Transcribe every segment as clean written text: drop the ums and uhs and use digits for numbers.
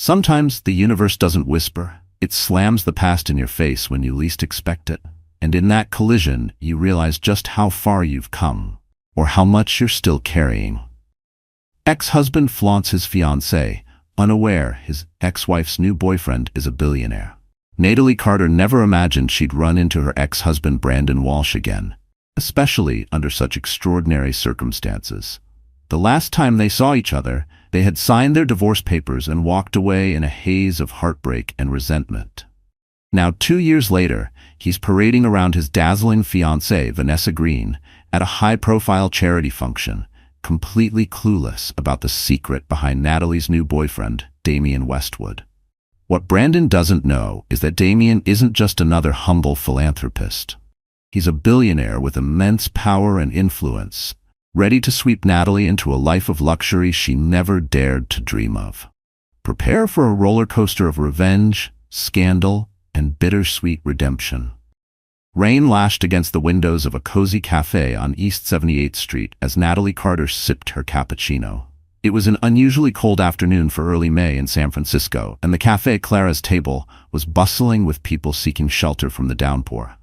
Sometimes the universe doesn't whisper, it slams the past in your face when you least expect it. And in that collision, you realize just how far you've come, or how much you're still carrying. Ex-husband flaunts his fiancée, unaware his ex-wife's new boyfriend is a billionaire. Natalie Carter never imagined she'd run into her ex-husband Brandon Walsh again, especially under such extraordinary circumstances. The last time they saw each other, they had signed their divorce papers and walked away in a haze of heartbreak and resentment. Now, 2 years later, he's parading around his dazzling fiancée, Vanessa Green, at a high-profile charity function, completely clueless about the secret behind Natalie's new boyfriend, Damian Westwood. What Brandon doesn't know is that Damian isn't just another humble philanthropist. He's a billionaire with immense power and influence, ready to sweep Natalie into a life of luxury she never dared to dream of. Prepare for a roller coaster of revenge, scandal, and bittersweet redemption. Rain lashed against the windows of a cozy cafe on East 78th Street as Natalie Carter sipped her cappuccino. It was an unusually cold afternoon for early May in San Francisco, and the Café Clara's table was bustling with people seeking shelter from the downpour.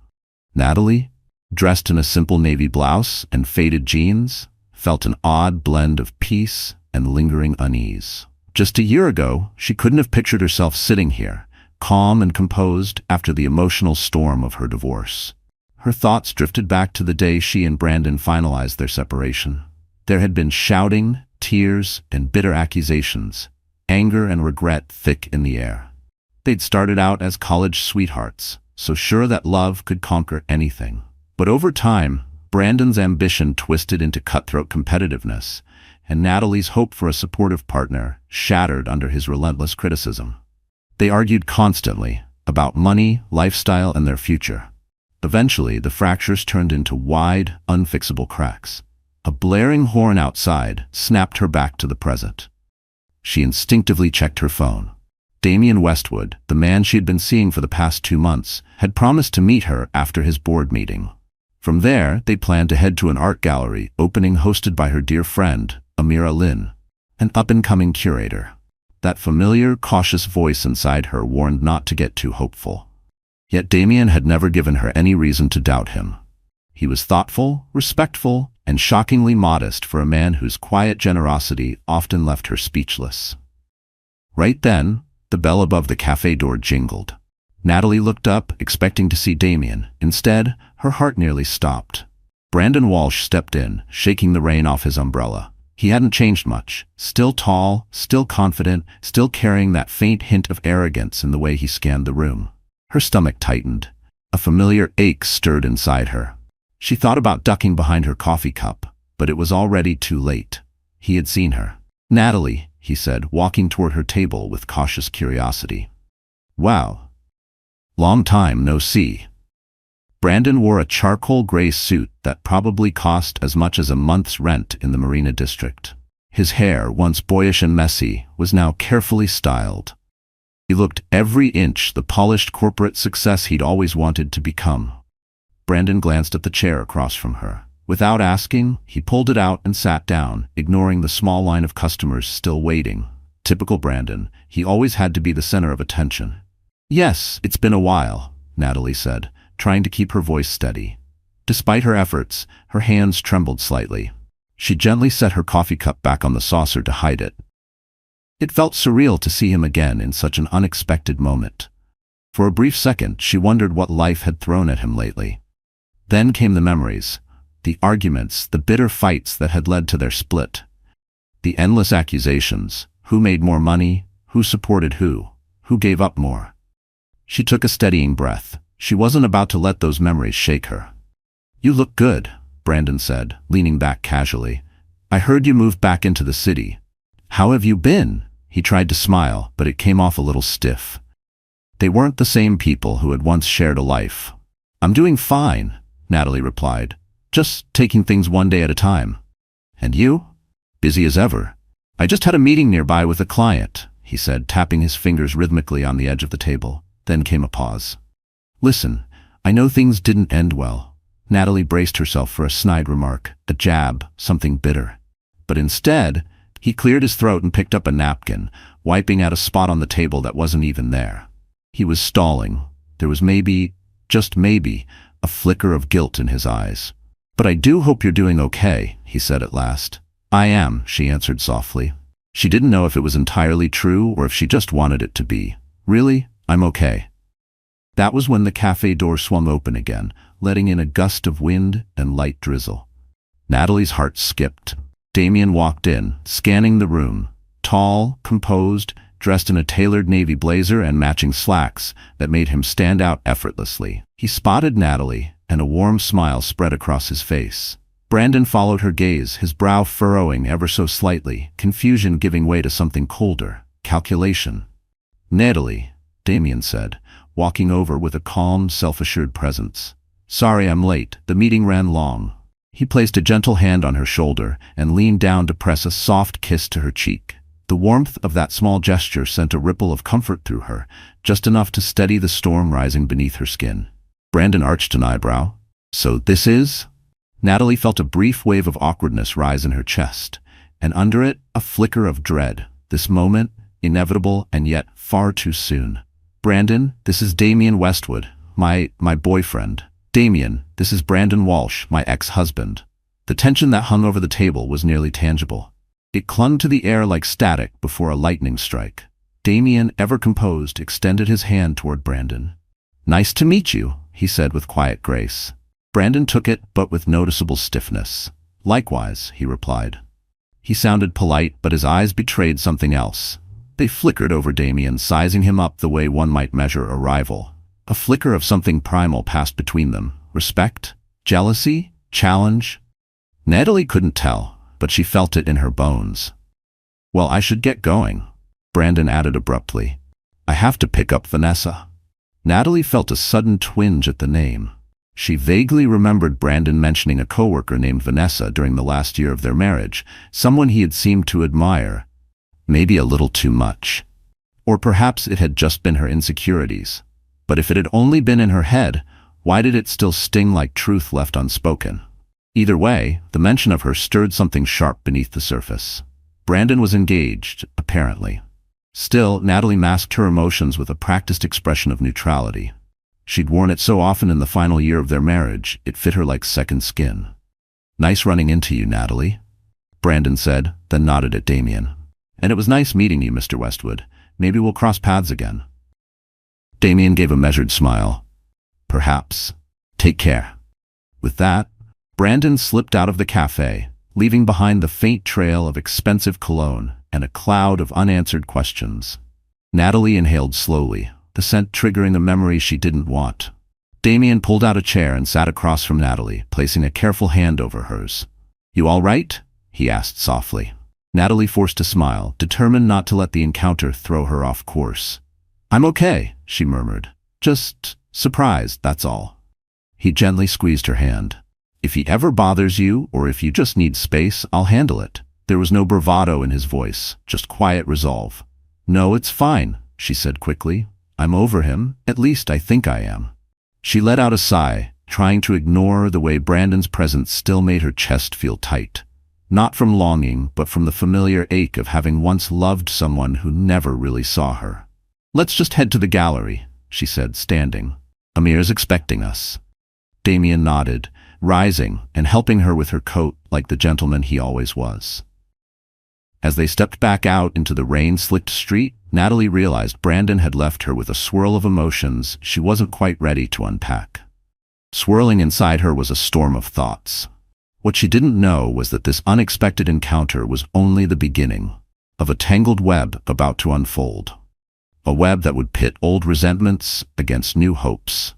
Natalie, dressed in a simple navy blouse and faded jeans, felt an odd blend of peace and lingering unease. Just a year ago, she couldn't have pictured herself sitting here, calm and composed after the emotional storm of her divorce. Her thoughts drifted back to the day she and Brandon finalized their separation. There had been shouting, tears, and bitter accusations, anger and regret thick in the air. They'd started out as college sweethearts, so sure that love could conquer anything. But over time, Brandon's ambition twisted into cutthroat competitiveness, and Natalie's hope for a supportive partner shattered under his relentless criticism. They argued constantly about money, lifestyle, and their future. Eventually, the fractures turned into wide, unfixable cracks. A blaring horn outside snapped her back to the present. She instinctively checked her phone. Damian Westwood, the man she had been seeing for the past 2 months, had promised to meet her after his board meeting. From there, they planned to head to an art gallery opening hosted by her dear friend, Amira Lynn, an up-and-coming curator. That familiar, cautious voice inside her warned not to get too hopeful. Yet Damian had never given her any reason to doubt him. He was thoughtful, respectful, and shockingly modest for a man whose quiet generosity often left her speechless. Right then, the bell above the cafe door jingled. Natalie looked up, expecting to see Damian. Instead, her heart nearly stopped. Brandon Walsh stepped in, shaking the rain off his umbrella. He hadn't changed much. Still tall, still confident, still carrying that faint hint of arrogance in the way he scanned the room. Her stomach tightened. A familiar ache stirred inside her. She thought about ducking behind her coffee cup, but it was already too late. He had seen her. "Natalie," he said, walking toward her table with cautious curiosity. "Wow. Long time no see." Brandon wore a charcoal gray suit that probably cost as much as a month's rent in the Marina District. His hair, once boyish and messy, was now carefully styled. He looked every inch the polished corporate success he'd always wanted to become. Brandon glanced at the chair across from her. Without asking, he pulled it out and sat down, ignoring the small line of customers still waiting. Typical Brandon, he always had to be the center of attention. "Yes, it's been a while," Natalie said, trying to keep her voice steady. Despite her efforts, her hands trembled slightly. She gently set her coffee cup back on the saucer to hide it. It felt surreal to see him again in such an unexpected moment. For a brief second, she wondered what life had thrown at him lately. Then came the memories, the arguments, the bitter fights that had led to their split. The endless accusations, who made more money, who supported who gave up more. She took a steadying breath. She wasn't about to let those memories shake her. "You look good," Brandon said, leaning back casually. "I heard you moved back into the city. How have you been?" He tried to smile, but it came off a little stiff. They weren't the same people who had once shared a life. "I'm doing fine," Natalie replied. "Just taking things one day at a time." "And you?" "Busy as ever. I just had a meeting nearby with a client," he said, tapping his fingers rhythmically on the edge of the table. Then came a pause. "Listen, I know things didn't end well." Natalie braced herself for a snide remark, a jab, something bitter. But instead, He cleared his throat and picked up a napkin, wiping at a spot on the table that wasn't even there. He was stalling. There was maybe, just maybe, a flicker of guilt in his eyes. "But I do hope you're doing okay," he said at last. "I am," she answered softly. She didn't know if it was entirely true or if she just wanted it to be. "Really, I'm okay." That was when the cafe door swung open again, letting in a gust of wind and light drizzle. Natalie's heart skipped. Damien walked in, scanning the room. Tall, composed, dressed in a tailored navy blazer and matching slacks that made him stand out effortlessly. He spotted Natalie, and a warm smile spread across his face. Brandon followed her gaze, his brow furrowing ever so slightly, confusion giving way to something colder, calculation. "Natalie," Damien said, walking over with a calm, self-assured presence. "Sorry I'm late, the meeting ran long." He placed a gentle hand on her shoulder and leaned down to press a soft kiss to her cheek. The warmth of that small gesture sent a ripple of comfort through her, just enough to steady the storm rising beneath her skin. Brandon arched an eyebrow. "So this is?" Natalie felt a brief wave of awkwardness rise in her chest, and under it, a flicker of dread. This moment, inevitable and yet far too soon. "Brandon, this is Damien Westwood, my boyfriend. Damien, this is Brandon Walsh, my ex-husband." The tension that hung over the table was nearly tangible. It clung to the air like static before a lightning strike. Damien, ever composed, extended his hand toward Brandon. "Nice to meet you," he said with quiet grace. Brandon took it, but with noticeable stiffness. "Likewise," he replied. He sounded polite, but his eyes betrayed something else. They flickered over Damien, sizing him up the way one might measure a rival. A flicker of something primal passed between them. Respect? Jealousy? Challenge? Natalie couldn't tell, but she felt it in her bones. "Well, I should get going," Brandon added abruptly. "I have to pick up Vanessa." Natalie felt a sudden twinge at the name. She vaguely remembered Brandon mentioning a coworker named Vanessa during the last year of their marriage, someone he had seemed to admire. Maybe a little too much. Or perhaps it had just been her insecurities. But if it had only been in her head, why did it still sting like truth left unspoken? Either way, the mention of her stirred something sharp beneath the surface. Brandon was engaged, apparently. Still, Natalie masked her emotions with a practiced expression of neutrality. She'd worn it so often in the final year of their marriage, it fit her like second skin. "Nice running into you, Natalie," Brandon said, then nodded at Damien. "And it was nice meeting you, Mr. Westwood. Maybe we'll cross paths again." Damien gave a measured smile. "Perhaps. Take care." With that, Brandon slipped out of the cafe, leaving behind the faint trail of expensive cologne and a cloud of unanswered questions. Natalie inhaled slowly, the scent triggering a memory she didn't want. Damien pulled out a chair and sat across from Natalie, placing a careful hand over hers. "You all right?" he asked softly. Natalie forced a smile, determined not to let the encounter throw her off course. "I'm okay," she murmured. "Just surprised, that's all." He gently squeezed her hand. "If he ever bothers you, or if you just need space, I'll handle it." There was no bravado in his voice, just quiet resolve. "No, it's fine," she said quickly. "I'm over him, at least I think I am." She let out a sigh, trying to ignore the way Brandon's presence still made her chest feel tight. Not from longing, but from the familiar ache of having once loved someone who never really saw her. "Let's just head to the gallery," she said, standing. "Amir's expecting us." Damien nodded, rising and helping her with her coat like the gentleman he always was. As they stepped back out into the rain-slicked street, Natalie realized Brandon had left her with a swirl of emotions she wasn't quite ready to unpack. Swirling inside her was a storm of thoughts. What she didn't know was that this unexpected encounter was only the beginning of a tangled web about to unfold. A web that would pit old resentments against new hopes,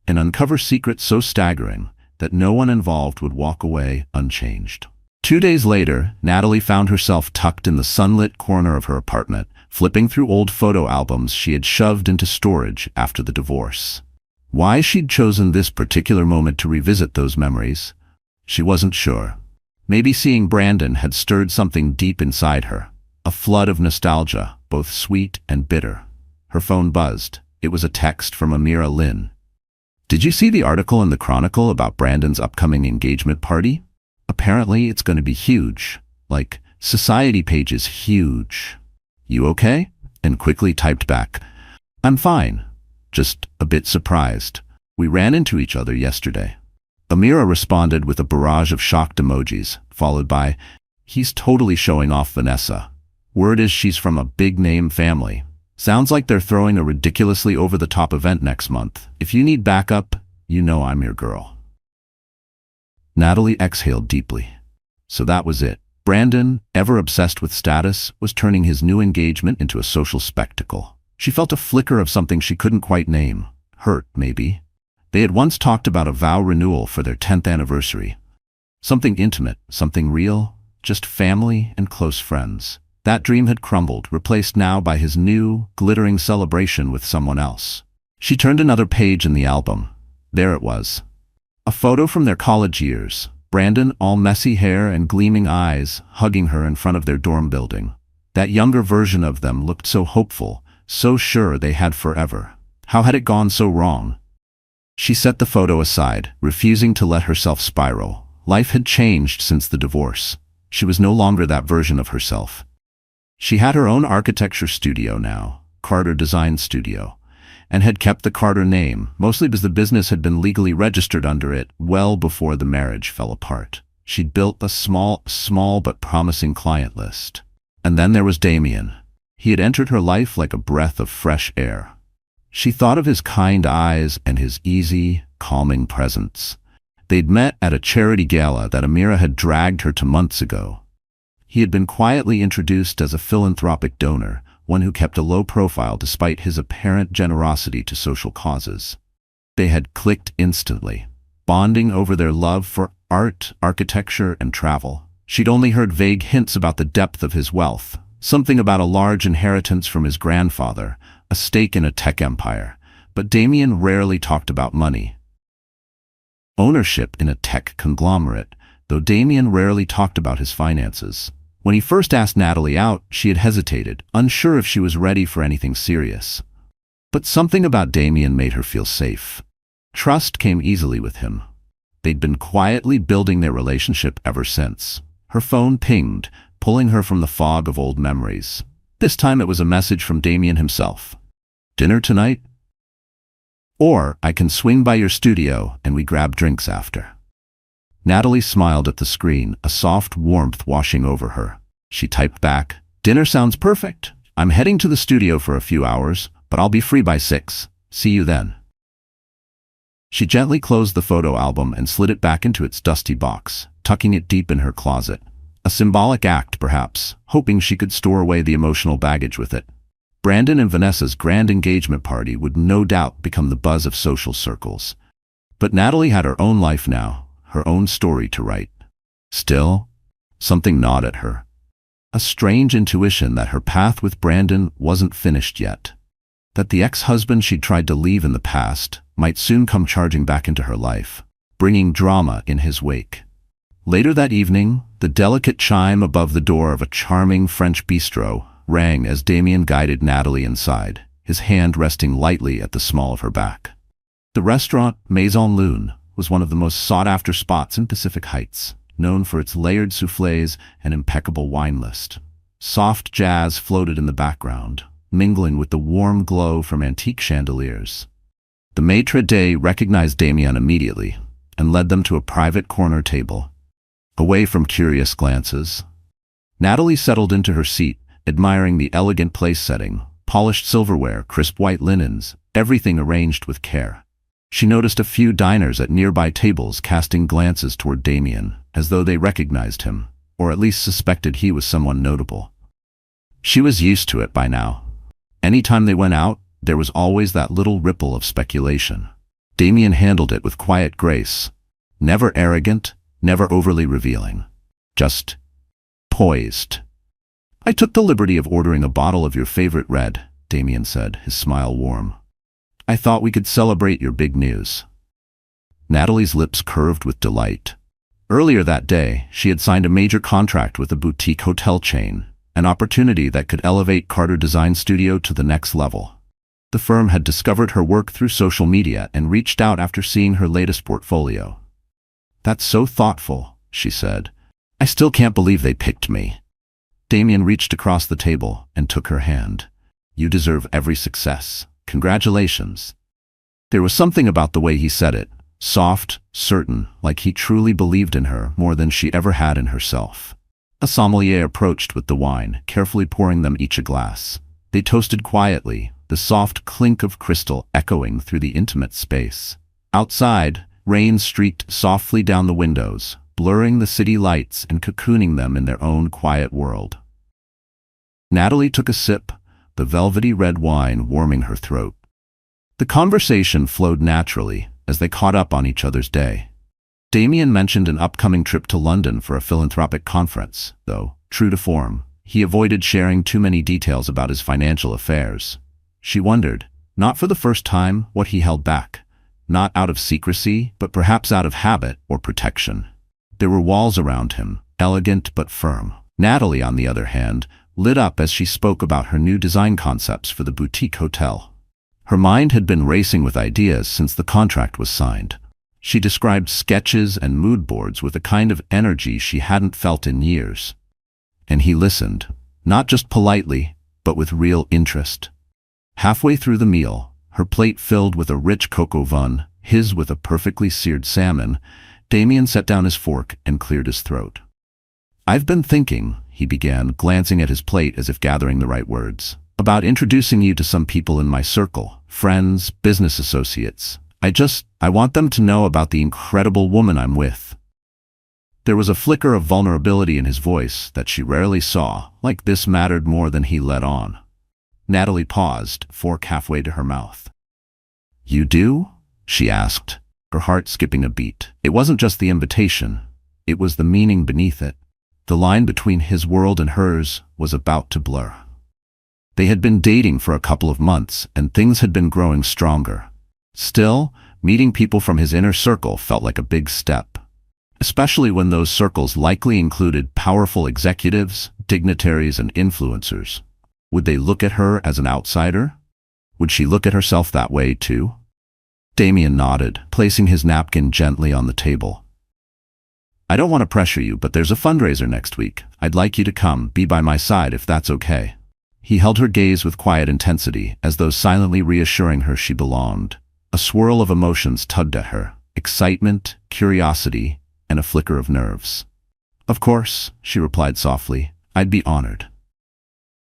and uncover secrets so staggering that no one involved would walk away unchanged. 2 days later, Natalie found herself tucked in the sunlit corner of her apartment, flipping through old photo albums she had shoved into storage after the divorce. Why she'd chosen this particular moment to revisit those memories, she wasn't sure. Maybe seeing Brandon had stirred something deep inside her, a flood of nostalgia, both sweet and bitter. Her phone buzzed. It was a text from Amira Lynn. "Did you see the article in the Chronicle about Brandon's upcoming engagement party? Apparently it's going to be huge, like Society page is huge. You okay? And quickly typed back, I'm fine. Just a bit surprised. We ran into each other yesterday. Amira responded with a barrage of shocked emojis, followed by, he's totally showing off Vanessa. Word is she's from a big-name family. Sounds like they're throwing a ridiculously over-the-top event next month. If you need backup, you know I'm your girl. Natalie exhaled deeply. So that was it. Brandon, ever obsessed with status, was turning his new engagement into a social spectacle. She felt a flicker of something she couldn't quite name. Hurt, maybe. They had once talked about a vow renewal for their 10th anniversary. Something intimate, something real, just family and close friends. That dream had crumbled, replaced now by his new, glittering celebration with someone else. She turned another page in the album. There it was. A photo from their college years. Brandon, all messy hair and gleaming eyes, hugging her in front of their dorm building. That younger version of them looked so hopeful, so sure they had forever. How had it gone so wrong? She set the photo aside, refusing to let herself spiral. Life had changed since the divorce. She was no longer that version of herself. She had her own architecture studio now, Carter Design Studio, and had kept the Carter name, mostly because the business had been legally registered under it well before the marriage fell apart. She'd built a small but promising client list. And then there was Damien. He had entered her life like a breath of fresh air. She thought of his kind eyes and his easy, calming presence. They'd met at a charity gala that Amira had dragged her to months ago. He had been quietly introduced as a philanthropic donor, one who kept a low profile despite his apparent generosity to social causes. They had clicked instantly, bonding over their love for art, architecture, and travel. She'd only heard vague hints about the depth of his wealth, something about a large inheritance from his grandfather, a stake in a tech empire, but Damien rarely talked about money. Ownership in a tech conglomerate, though Damien rarely talked about his finances. When he first asked Natalie out, she had hesitated, unsure if she was ready for anything serious. But something about Damien made her feel safe. Trust came easily with him. They'd been quietly building their relationship ever since. Her phone pinged, pulling her from the fog of old memories. This time it was a message from Damien himself. Dinner tonight? Or I can swing by your studio and we grab drinks after. Natalie smiled at the screen, a soft warmth washing over her. She typed back, dinner sounds perfect. I'm heading to the studio for a few hours, but I'll be free by 6. See you then. She gently closed the photo album and slid it back into its dusty box, tucking it deep in her closet. A symbolic act, perhaps, hoping she could store away the emotional baggage with it. Brandon and Vanessa's grand engagement party would no doubt become the buzz of social circles. But Natalie had her own life now, her own story to write. Still, something gnawed at her. A strange intuition that her path with Brandon wasn't finished yet. That the ex-husband she'd tried to leave in the past might soon come charging back into her life, bringing drama in his wake. Later that evening, the delicate chime above the door of a charming French bistro rang as Damien guided Natalie inside, his hand resting lightly at the small of her back. The restaurant, Maison Lune, was one of the most sought-after spots in Pacific Heights, known for its layered soufflés and impeccable wine list. Soft jazz floated in the background, mingling with the warm glow from antique chandeliers. The maitre d' recognized Damien immediately and led them to a private corner table, away from curious glances. Natalie settled into her seat, admiring the elegant place setting, polished silverware, crisp white linens, everything arranged with care. She noticed a few diners at nearby tables casting glances toward Damien, as though they recognized him, or at least suspected he was someone notable. She was used to it by now. Anytime they went out, there was always that little ripple of speculation. Damien handled it with quiet grace, never arrogant, never overly revealing, just poised. I took the liberty of ordering a bottle of your favorite red, Damien said, his smile warm. I thought we could celebrate your big news. Natalie's lips curved with delight. Earlier that day, she had signed a major contract with a boutique hotel chain, an opportunity that could elevate Carter Design Studio to the next level. The firm had discovered her work through social media and reached out after seeing her latest portfolio. That's so thoughtful, she said. I still can't believe they picked me. Damien reached across the table and took her hand. You deserve every success. Congratulations. There was something about the way he said it, soft, certain, like he truly believed in her more than she ever had in herself. A sommelier approached with the wine, carefully pouring them each a glass. They toasted quietly, the soft clink of crystal echoing through the intimate space. Outside, rain streaked softly down the windows, blurring the city lights and cocooning them in their own quiet world. Natalie took a sip, the velvety red wine warming her throat. The conversation flowed naturally as they caught up on each other's day. Damien mentioned an upcoming trip to London for a philanthropic conference, though, true to form, he avoided sharing too many details about his financial affairs. She wondered, not for the first time, what he held back. Not out of secrecy, but perhaps out of habit or protection. There were walls around him, elegant but firm. Natalie, on the other hand, lit up as she spoke about her new design concepts for the boutique hotel. Her mind had been racing with ideas since the contract was signed. She described sketches and mood boards with a kind of energy she hadn't felt in years. And he listened, not just politely, but with real interest. Halfway through the meal, her plate filled with a rich coq au vin, his with a perfectly seared salmon, Damien set down his fork and cleared his throat. I've been thinking, he began, glancing at his plate as if gathering the right words, about introducing you to some people in my circle, friends, business associates. I want them to know about the incredible woman I'm with. There was a flicker of vulnerability in his voice that she rarely saw, like this mattered more than he let on. Natalie paused, fork halfway to her mouth. You do? She asked, her heart skipping a beat. It wasn't just the invitation, it was the meaning beneath it. The line between his world and hers was about to blur. They had been dating for a couple of months, and things had been growing stronger. Still, meeting people from his inner circle felt like a big step, especially when those circles likely included powerful executives, dignitaries, and influencers. Would they look at her as an outsider? Would she look at herself that way too? Damien nodded, placing his napkin gently on the table. I don't want to pressure you, but there's a fundraiser next week. I'd like you to come, be by my side if that's okay. He held her gaze with quiet intensity, as though silently reassuring her she belonged. A swirl of emotions tugged at her, excitement, curiosity, and a flicker of nerves. Of course, she replied softly, I'd be honored.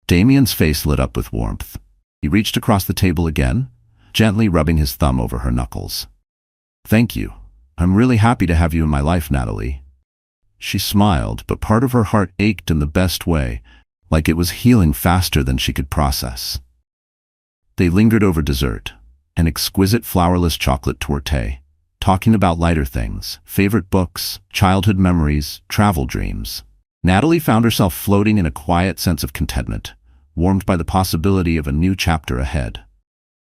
Damien's face lit up with warmth. He reached across the table again, gently rubbing his thumb over her knuckles. Thank you. I'm really happy to have you in my life, Natalie. She smiled, but part of her heart ached in the best way, like it was healing faster than she could process. They lingered over dessert, an exquisite flourless chocolate torte, talking about lighter things, favorite books, childhood memories, travel dreams. Natalie found herself floating in a quiet sense of contentment, warmed by the possibility of a new chapter ahead.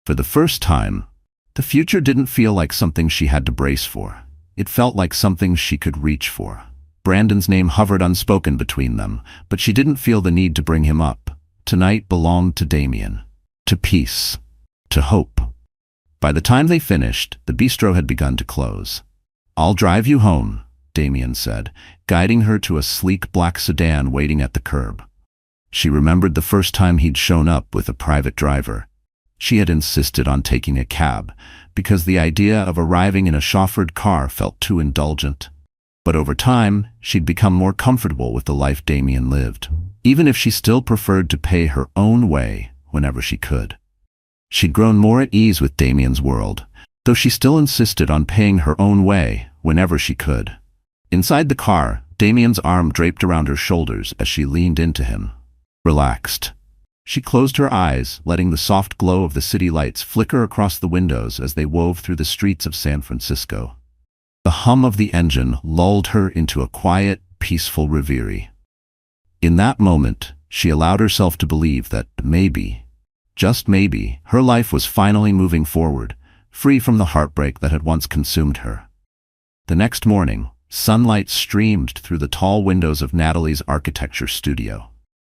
For the first time, the future didn't feel like something she had to brace for. It felt like something she could reach for. Brandon's name hovered unspoken between them, but she didn't feel the need to bring him up. Tonight belonged to Damien, to peace, to hope. By the time they finished, the bistro had begun to close. I'll drive you home, Damien said, guiding her to a sleek black sedan waiting at the curb. She remembered the first time he'd shown up with a private driver. She had insisted on taking a cab, because the idea of arriving in a chauffeured car felt too indulgent. But over time, she'd become more comfortable with the life Damien lived, even if she still preferred to pay her own way whenever she could. She'd grown more at ease with Damien's world, though she still insisted on paying her own way whenever she could. Inside the car, Damien's arm draped around her shoulders as she leaned into him. Relaxed. She closed her eyes, letting the soft glow of the city lights flicker across the windows as they wove through the streets of San Francisco. The hum of the engine lulled her into a quiet, peaceful reverie. In that moment, she allowed herself to believe that maybe, just maybe, her life was finally moving forward, free from the heartbreak that had once consumed her. The next morning, sunlight streamed through the tall windows of Natalie's architecture studio.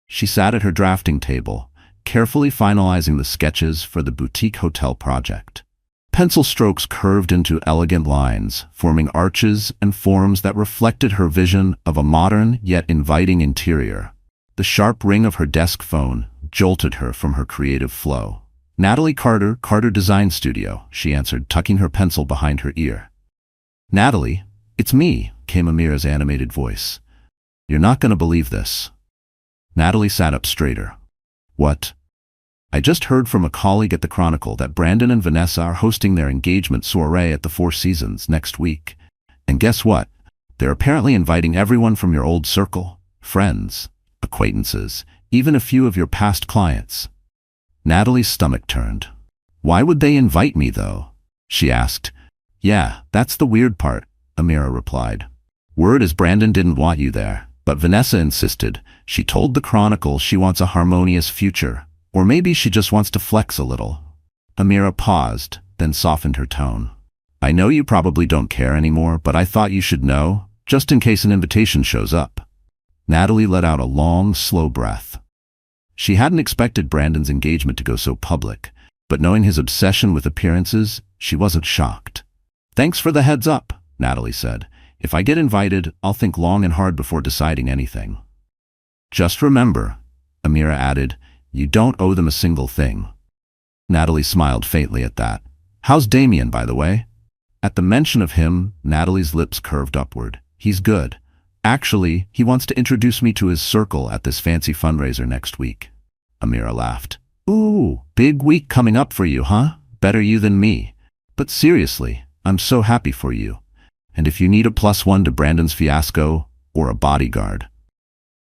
She sat at her drafting table, carefully finalizing the sketches for the boutique hotel project. Pencil strokes curved into elegant lines, forming arches and forms that reflected her vision of a modern yet inviting interior. The sharp ring of her desk phone jolted her from her creative flow. "Natalie Carter, Carter Design Studio," she answered, tucking her pencil behind her ear. "Natalie, it's me," came Amira's animated voice. "You're not going to believe this." Natalie sat up straighter. "What?" "I just heard from a colleague at the Chronicle that Brandon and Vanessa are hosting their engagement soiree at the Four Seasons next week. And guess what? They're apparently inviting everyone from your old circle, friends, acquaintances, even a few of your past clients." Natalie's stomach turned. "Why would they invite me, though?" she asked. "Yeah, that's the weird part," Amira replied. "Word is Brandon didn't want you there, but Vanessa insisted. She told the Chronicle she wants a harmonious future. Or maybe she just wants to flex a little." Amira paused, then softened her tone. "I know you probably don't care anymore, but I thought you should know, just in case an invitation shows up." Natalie let out a long, slow breath. She hadn't expected Brandon's engagement to go so public, but knowing his obsession with appearances, she wasn't shocked. "Thanks for the heads up," Natalie said. "If I get invited, I'll think long and hard before deciding anything." "Just remember," Amira added, "you don't owe them a single thing." Natalie smiled faintly at that. "How's Damien, by the way?" At the mention of him, Natalie's lips curved upward. "He's good. Actually, he wants to introduce me to his circle at this fancy fundraiser next week." Amira laughed. "Ooh, big week coming up for you, huh? Better you than me. But seriously, I'm so happy for you. And if you need a +1 to Brandon's fiasco, or a bodyguard,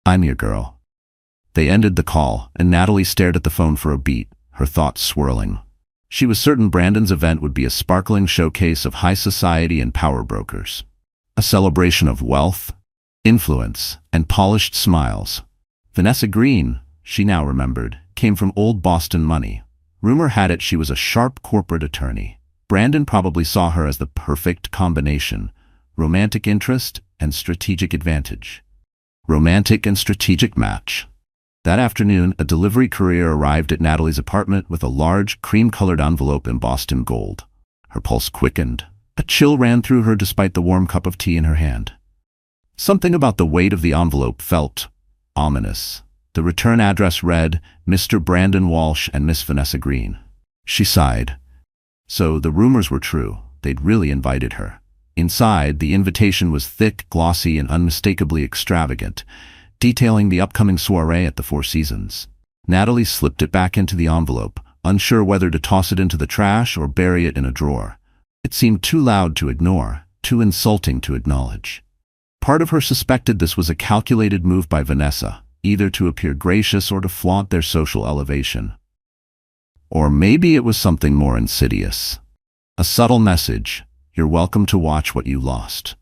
I'm your girl." They ended the call, and Natalie stared at the phone for a beat, her thoughts swirling. She was certain Brandon's event would be a sparkling showcase of high society and power brokers. A celebration of wealth, influence, and polished smiles. Vanessa Green, she now remembered, came from old Boston money. Rumor had it she was a sharp corporate attorney. Brandon probably saw her as the perfect combination: romantic interest and strategic advantage. Romantic and strategic match. That afternoon, a delivery courier arrived at Natalie's apartment with a large, cream-colored envelope embossed in gold. Her pulse quickened. A chill ran through her despite the warm cup of tea in her hand. Something about the weight of the envelope felt ominous. The return address read, "Mr. Brandon Walsh and Miss Vanessa Green." She sighed. So the rumors were true. They'd really invited her. Inside, the invitation was thick, glossy, and unmistakably extravagant, detailing the upcoming soiree at the Four Seasons. Natalie slipped it back into the envelope, unsure whether to toss it into the trash or bury it in a drawer. It seemed too loud to ignore, too insulting to acknowledge. Part of her suspected this was a calculated move by Vanessa, either to appear gracious or to flaunt their social elevation. Or maybe it was something more insidious. A subtle message: "You're welcome to watch what you lost."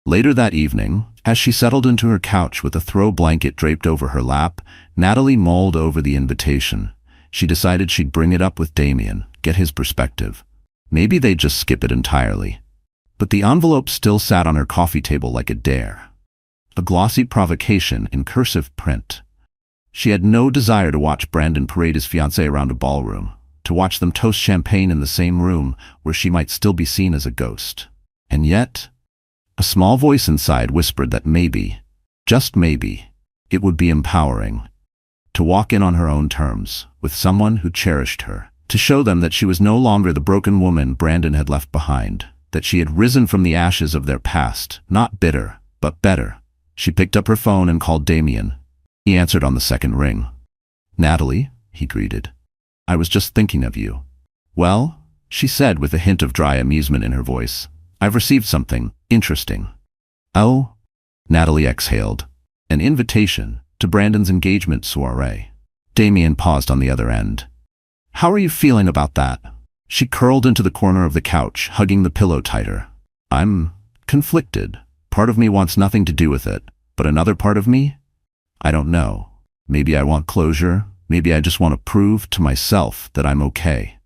Later that evening, as she settled into her couch with a throw blanket draped over her lap, Natalie mulled over the invitation. She decided she'd bring it up with Damien, get his perspective. Maybe they'd just skip it entirely. But the envelope still sat on her coffee table like a dare. A glossy provocation in cursive print. She had no desire to watch Brandon parade his fiancée around a ballroom, to watch them toast champagne in the same room where she might still be seen as a ghost. And yet, a small voice inside whispered that maybe, just maybe, it would be empowering to walk in on her own terms, with someone who cherished her, to show them that she was no longer the broken woman Brandon had left behind, that she had risen from the ashes of their past, not bitter, but better. She picked up her phone and called Damien. He answered on the second ring. "Natalie," he greeted. "I was just thinking of you." "Well," she said with a hint of dry amusement in her voice, "I've received something interesting." "Oh?" Natalie exhaled. "An invitation to Brandon's engagement soiree." Damien paused on the other end. "How are you feeling about that?" She curled into the corner of the couch, hugging the pillow tighter. "I'm conflicted. Part of me wants nothing to do with it, but another part of me? I don't know. Maybe I want closure. Maybe I just want to prove to myself that I'm okay."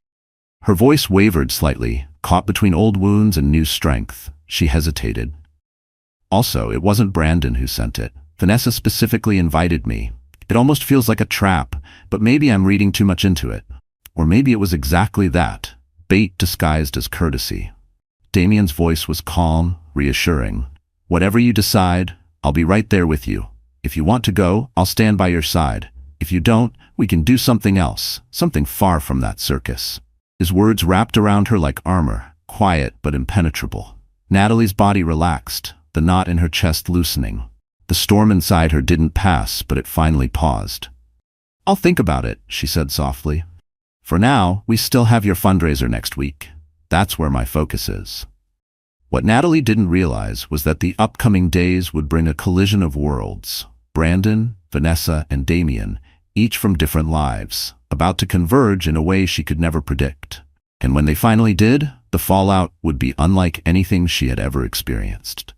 Her voice wavered slightly, caught between old wounds and new strength. She hesitated. "Also, it wasn't Brandon who sent it. Vanessa specifically invited me. It almost feels like a trap, but maybe I'm reading too much into it. Or maybe it was exactly that, bait disguised as courtesy." Damien's voice was calm, reassuring. "Whatever you decide, I'll be right there with you. If you want to go, I'll stand by your side. If you don't, we can do something else, something far from that circus." His words wrapped around her like armor, quiet but impenetrable. Natalie's body relaxed, the knot in her chest loosening. The storm inside her didn't pass, but it finally paused. "I'll think about it," she said softly. "For now, we still have your fundraiser next week. That's where my focus is." What Natalie didn't realize was that the upcoming days would bring a collision of worlds. Brandon, Vanessa, and Damien, each from different lives, about to converge in a way she could never predict. And when they finally did, the fallout would be unlike anything she had ever experienced.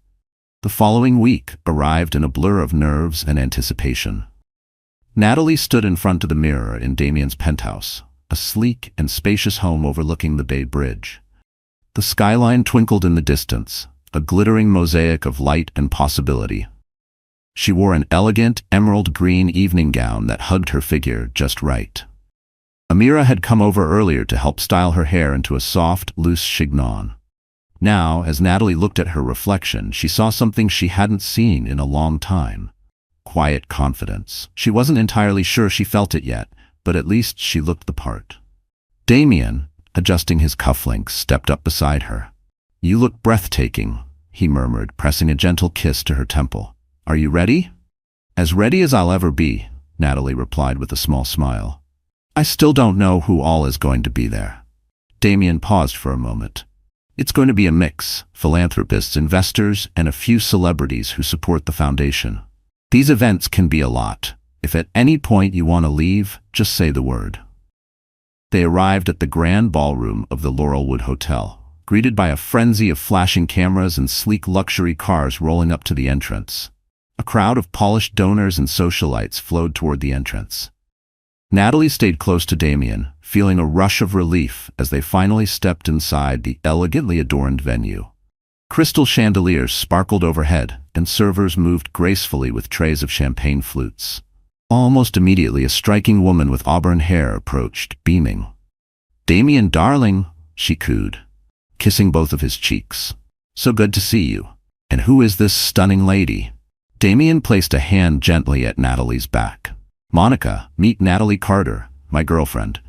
The following week arrived in a blur of nerves and anticipation. Natalie stood in front of the mirror in Damien's penthouse, a sleek and spacious home overlooking the Bay Bridge. The skyline twinkled in the distance, a glittering mosaic of light and possibility. She wore an elegant, emerald green evening gown that hugged her figure just right. Amira had come over earlier to help style her hair into a soft, loose chignon. Now, as Natalie looked at her reflection, she saw something she hadn't seen in a long time. Quiet confidence. She wasn't entirely sure she felt it yet, but at least she looked the part. Damien, adjusting his cufflinks, stepped up beside her. "You look breathtaking," he murmured, pressing a gentle kiss to her temple. "Are you ready?" "As ready as I'll ever be," Natalie replied with a small smile. "I still don't know who all is going to be there." Damien paused for a moment. "It's going to be a mix: philanthropists, investors, and a few celebrities who support the foundation. These events can be a lot. If at any point you want to leave, just say the word." They arrived at the grand ballroom of the Laurelwood Hotel, greeted by a frenzy of flashing cameras and sleek luxury cars rolling up to the entrance. A crowd of polished donors and socialites flowed toward the entrance. Natalie stayed close to Damien, feeling a rush of relief as they finally stepped inside the elegantly adorned venue. Crystal chandeliers sparkled overhead, and servers moved gracefully with trays of champagne flutes. Almost immediately, a striking woman with auburn hair approached, beaming. "Damien, darling," she cooed, kissing both of his cheeks. "So good to see you. And who is this stunning lady?" Damien placed a hand gently at Natalie's back. "Monica, meet Natalie Carter, my girlfriend.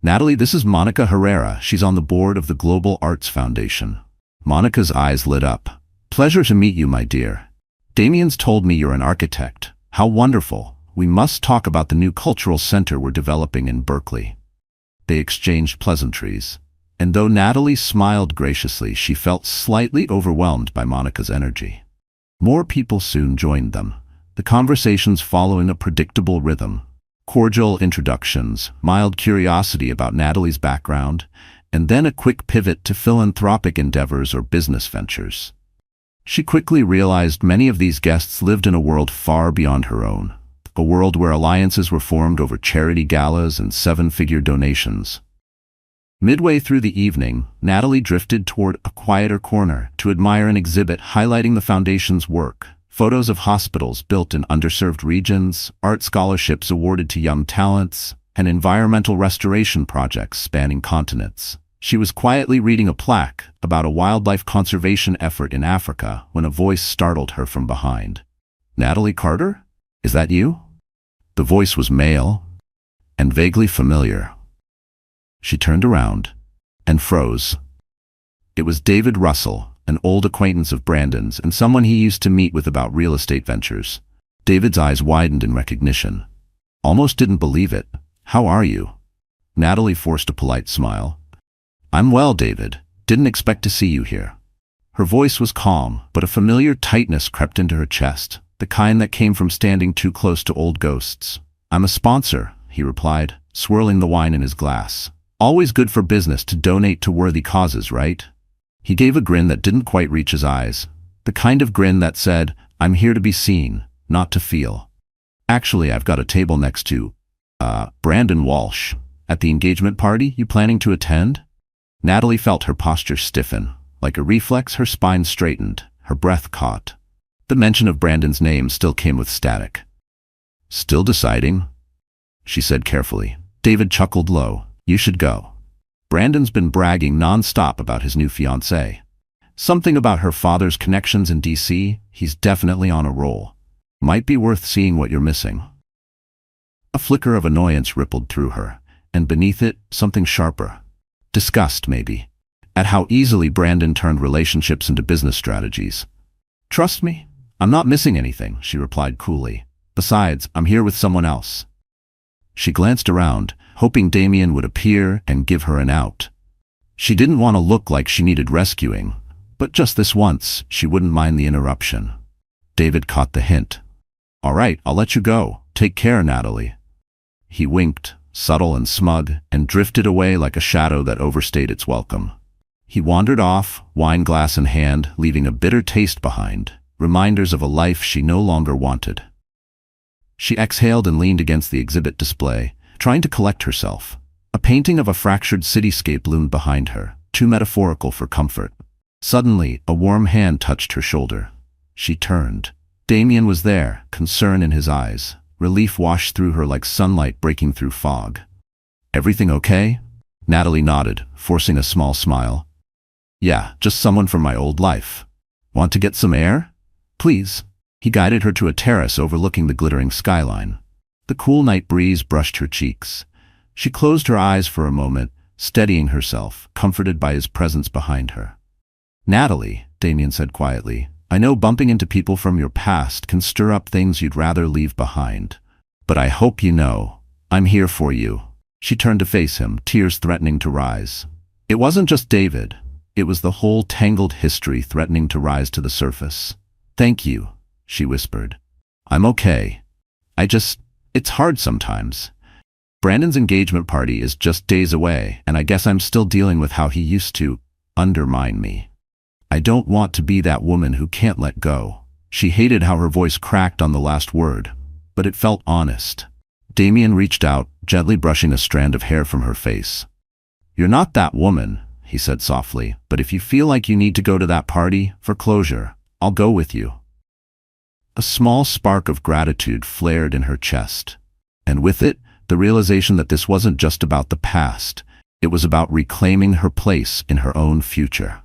Natalie, this is Monica Herrera. She's on the board of the Global Arts Foundation." Monica's eyes lit up. "Pleasure to meet you, my dear. Damien's told me you're an architect. How wonderful. We must talk about the new cultural center we're developing in Berkeley." They exchanged pleasantries, and though Natalie smiled graciously, she felt slightly overwhelmed by Monica's energy. More people soon joined them, the conversations following a predictable rhythm. Cordial introductions, mild curiosity about Natalie's background, and then a quick pivot to philanthropic endeavors or business ventures. She quickly realized many of these guests lived in a world far beyond her own, a world where alliances were formed over charity galas and seven-figure donations. Midway through the evening, Natalie drifted toward a quieter corner to admire an exhibit highlighting the foundation's work. Photos of hospitals built in underserved regions, art scholarships awarded to young talents, and environmental restoration projects spanning continents. She was quietly reading a plaque about a wildlife conservation effort in Africa when a voice startled her from behind. "Natalie Carter? Is that you?" The voice was male and vaguely familiar. She turned around and froze. It was David Russell, an old acquaintance of Brandon's and someone he used to meet with about real estate ventures. David's eyes widened in recognition. "Almost didn't believe it. How are you?" Natalie forced a polite smile. "I'm well, David. Didn't expect to see you here." Her voice was calm, but a familiar tightness crept into her chest, the kind that came from standing too close to old ghosts. "I'm a sponsor," he replied, swirling the wine in his glass. "Always good for business to donate to worthy causes, right?" He gave a grin that didn't quite reach his eyes, the kind of grin that said, "I'm here to be seen, not to feel." "Actually, I've got a table next to, Brandon Walsh. At the engagement party, you planning to attend?" Natalie felt her posture stiffen. Like a reflex, her spine straightened, her breath caught. The mention of Brandon's name still came with static. "Still deciding?" she said carefully. David chuckled low. "You should go. Brandon's been bragging non-stop about his new fiancée. Something about her father's connections in DC. He's definitely on a roll." Might be worth seeing what you're missing. A flicker of annoyance rippled through her, and beneath it, something sharper. Disgust, maybe, at how easily Brandon turned relationships into business strategies. Trust me, I'm not missing anything, she replied coolly. Besides, I'm here with someone else. She glanced around, hoping Damien would appear and give her an out. She didn't want to look like she needed rescuing, but just this once, she wouldn't mind the interruption. David caught the hint. All right, I'll let you go. Take care, Natalie. He winked, subtle and smug, and drifted away like a shadow that overstayed its welcome. He wandered off, wine glass in hand, leaving a bitter taste behind, reminders of a life she no longer wanted. She exhaled and leaned against the exhibit display, trying to collect herself. A painting of a fractured cityscape loomed behind her, too metaphorical for comfort. Suddenly, a warm hand touched her shoulder. She turned. Damien was there, concern in his eyes. Relief washed through her like sunlight breaking through fog. Everything okay? Natalie nodded, forcing a small smile. Yeah, just someone from my old life. Want to get some air? Please. He guided her to a terrace overlooking the glittering skyline. The cool night breeze brushed her cheeks. She closed her eyes for a moment, steadying herself, comforted by his presence behind her. Natalie, Damien said quietly, I know bumping into people from your past can stir up things you'd rather leave behind. But I hope you know, I'm here for you. She turned to face him, tears threatening to rise. It wasn't just David. It was the whole tangled history threatening to rise to the surface. Thank you, she whispered. I'm okay. It's hard sometimes. Brandon's engagement party is just days away, and I guess I'm still dealing with how he used to undermine me. I don't want to be that woman who can't let go. She hated how her voice cracked on the last word, but it felt honest. Damien reached out, gently brushing a strand of hair from her face. You're not that woman, he said softly, but if you feel like you need to go to that party for closure, I'll go with you. A small spark of gratitude flared in her chest, and with it, the realization that this wasn't just about the past, it was about reclaiming her place in her own future.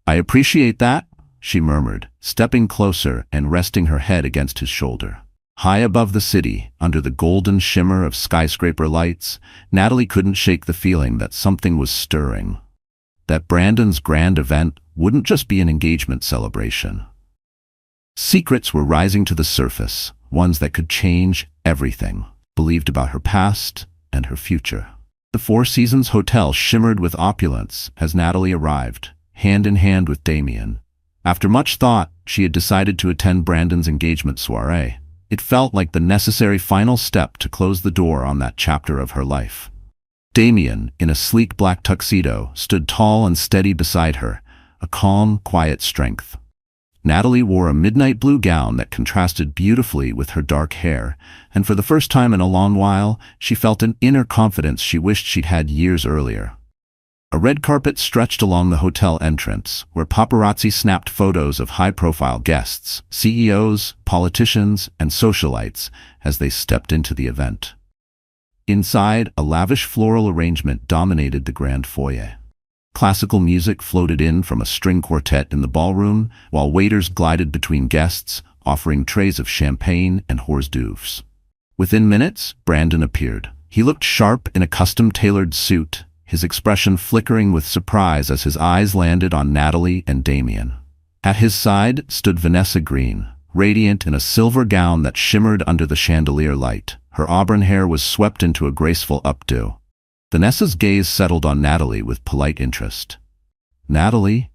I appreciate that, she murmured, stepping closer and resting her head against his shoulder. High above the city, under the golden shimmer of skyscraper lights, Natalie couldn't shake the feeling that something was stirring. That Brandon's grand event wouldn't just be an engagement celebration. Secrets were rising to the surface, ones that could change everything, believed about her past and her future. The Four Seasons Hotel shimmered with opulence as Natalie arrived, hand in hand with Damien. After much thought, she had decided to attend Brandon's engagement soiree. It felt like the necessary final step to close the door on that chapter of her life. Damien, in a sleek black tuxedo, stood tall and steady beside her, a calm, quiet strength. Natalie wore a midnight blue gown that contrasted beautifully with her dark hair, and for the first time in a long while, she felt an inner confidence she wished she'd had years earlier. A red carpet stretched along the hotel entrance, where paparazzi snapped photos of high-profile guests, CEOs, politicians, and socialites, as they stepped into the event. Inside, a lavish floral arrangement dominated the grand foyer. Classical music floated in from a string quartet in the ballroom, while waiters glided between guests, offering trays of champagne and hors d'oeuvres. Within minutes, Brandon appeared. He looked sharp in a custom-tailored suit, his expression flickering with surprise as his eyes landed on Natalie and Damien. At his side stood Vanessa Green, radiant in a silver gown that shimmered under the chandelier light. Her auburn hair was swept into a graceful updo. Vanessa's gaze settled on Natalie with polite interest. Natalie?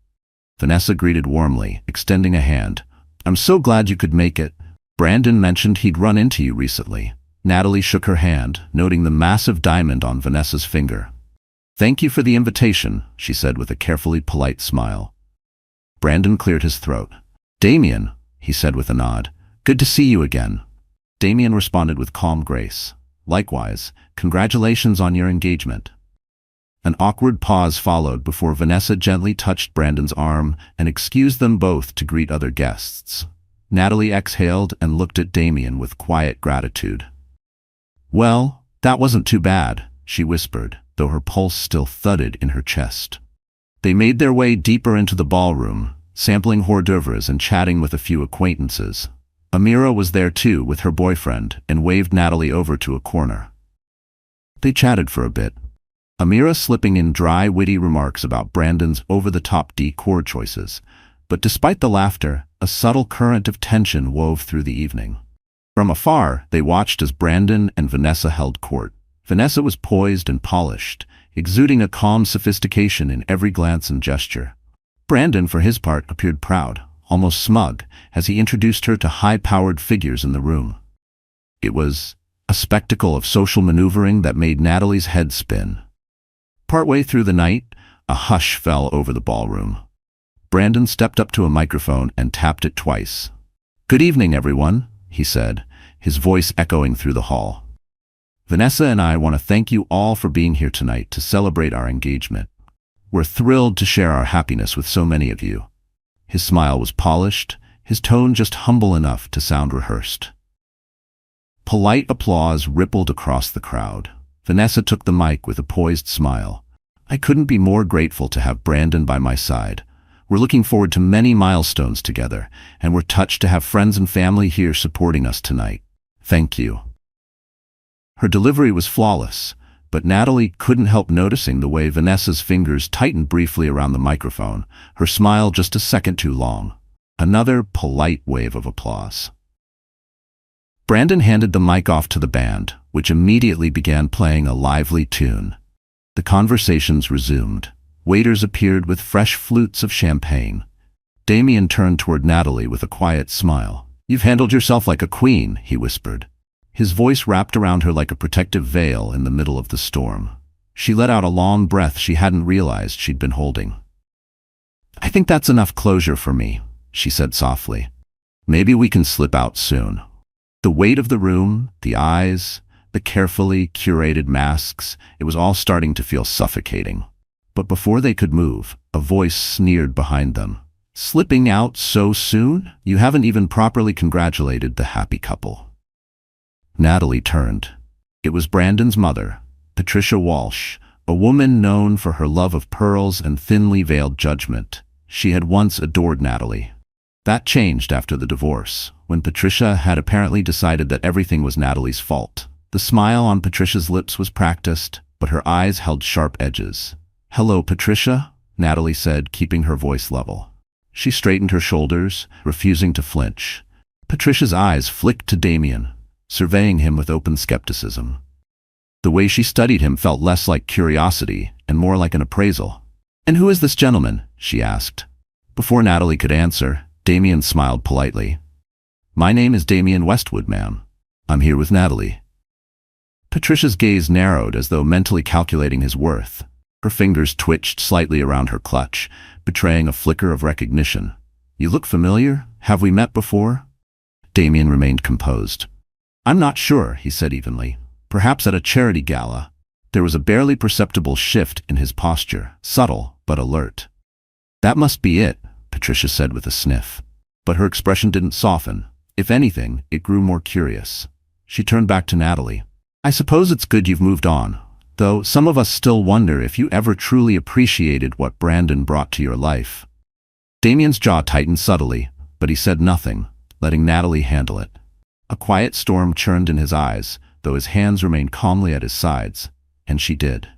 Vanessa greeted warmly, extending a hand. I'm so glad you could make it. Brandon mentioned he'd run into you recently. Natalie shook her hand, noting the massive diamond on Vanessa's finger. Thank you for the invitation, she said with a carefully polite smile. Brandon cleared his throat. Damien, he said with a nod. Good to see you again. Damien responded with calm grace. Likewise, congratulations on your engagement. An awkward pause followed before Vanessa gently touched Brandon's arm and excused them both to greet other guests. Natalie exhaled and looked at Damien with quiet gratitude. Well, that wasn't too bad, she whispered, though her pulse still thudded in her chest. They made their way deeper into the ballroom, sampling hors d'oeuvres and chatting with a few acquaintances. Amira was there too with her boyfriend and waved Natalie over to a corner. They chatted for a bit, Amira slipping in dry, witty remarks about Brandon's over-the-top chord choices, but despite the laughter, a subtle current of tension wove through the evening. From afar, they watched as Brandon and Vanessa held court. Vanessa was poised and polished, exuding a calm sophistication in every glance and gesture. Brandon, for his part, appeared proud, almost smug, as he introduced her to high-powered figures in the room. It was a spectacle of social maneuvering that made Natalie's head spin. Partway through the night, a hush fell over the ballroom. Brandon stepped up to a microphone and tapped it twice. "Good evening, everyone," he said, his voice echoing through the hall. "Vanessa and I want to thank you all for being here tonight to celebrate our engagement. We're thrilled to share our happiness with so many of you." His smile was polished, his tone just humble enough to sound rehearsed. Polite applause rippled across the crowd. Vanessa took the mic with a poised smile. "I couldn't be more grateful to have Brandon by my side. We're looking forward to many milestones together, and we're touched to have friends and family here supporting us tonight. Thank you." Her delivery was flawless, but Natalie couldn't help noticing the way Vanessa's fingers tightened briefly around the microphone, her smile just a second too long. Another polite wave of applause. Brandon handed the mic off to the band, which immediately began playing a lively tune. The conversations resumed. Waiters appeared with fresh flutes of champagne. Damien turned toward Natalie with a quiet smile. "You've handled yourself like a queen," he whispered. His voice wrapped around her like a protective veil in the middle of the storm. She let out a long breath she hadn't realized she'd been holding. "I think that's enough closure for me," she said softly. "Maybe we can slip out soon." The weight of the room, the eyes, the carefully curated masks, it was all starting to feel suffocating. But before they could move, a voice sneered behind them. "Slipping out so soon? You haven't even properly congratulated the happy couple." Natalie turned. It was Brandon's mother, Patricia Walsh, a woman known for her love of pearls and thinly veiled judgment. She had once adored Natalie. That changed after the divorce, when Patricia had apparently decided that everything was Natalie's fault. The smile on Patricia's lips was practiced, but her eyes held sharp edges. "Hello, Patricia," Natalie said, keeping her voice level. She straightened her shoulders, refusing to flinch. Patricia's eyes flicked to Damien, surveying him with open skepticism. The way she studied him felt less like curiosity and more like an appraisal. "And who is this gentleman?" she asked. Before Natalie could answer, Damien smiled politely. "My name is Damien Westwood, ma'am. I'm here with Natalie." Patricia's gaze narrowed as though mentally calculating his worth. Her fingers twitched slightly around her clutch, betraying a flicker of recognition. "You look familiar. Have we met before?" Damien remained composed. "I'm not sure," he said evenly. "Perhaps at a charity gala." There was a barely perceptible shift in his posture, subtle but alert. "That must be it," Patricia said with a sniff. But her expression didn't soften. If anything, it grew more curious. She turned back to Natalie. "I suppose it's good you've moved on, though some of us still wonder if you ever truly appreciated what Brandon brought to your life." Damien's jaw tightened subtly, but he said nothing, letting Natalie handle it. A quiet storm churned in his eyes, though his hands remained calmly at his sides, and she did.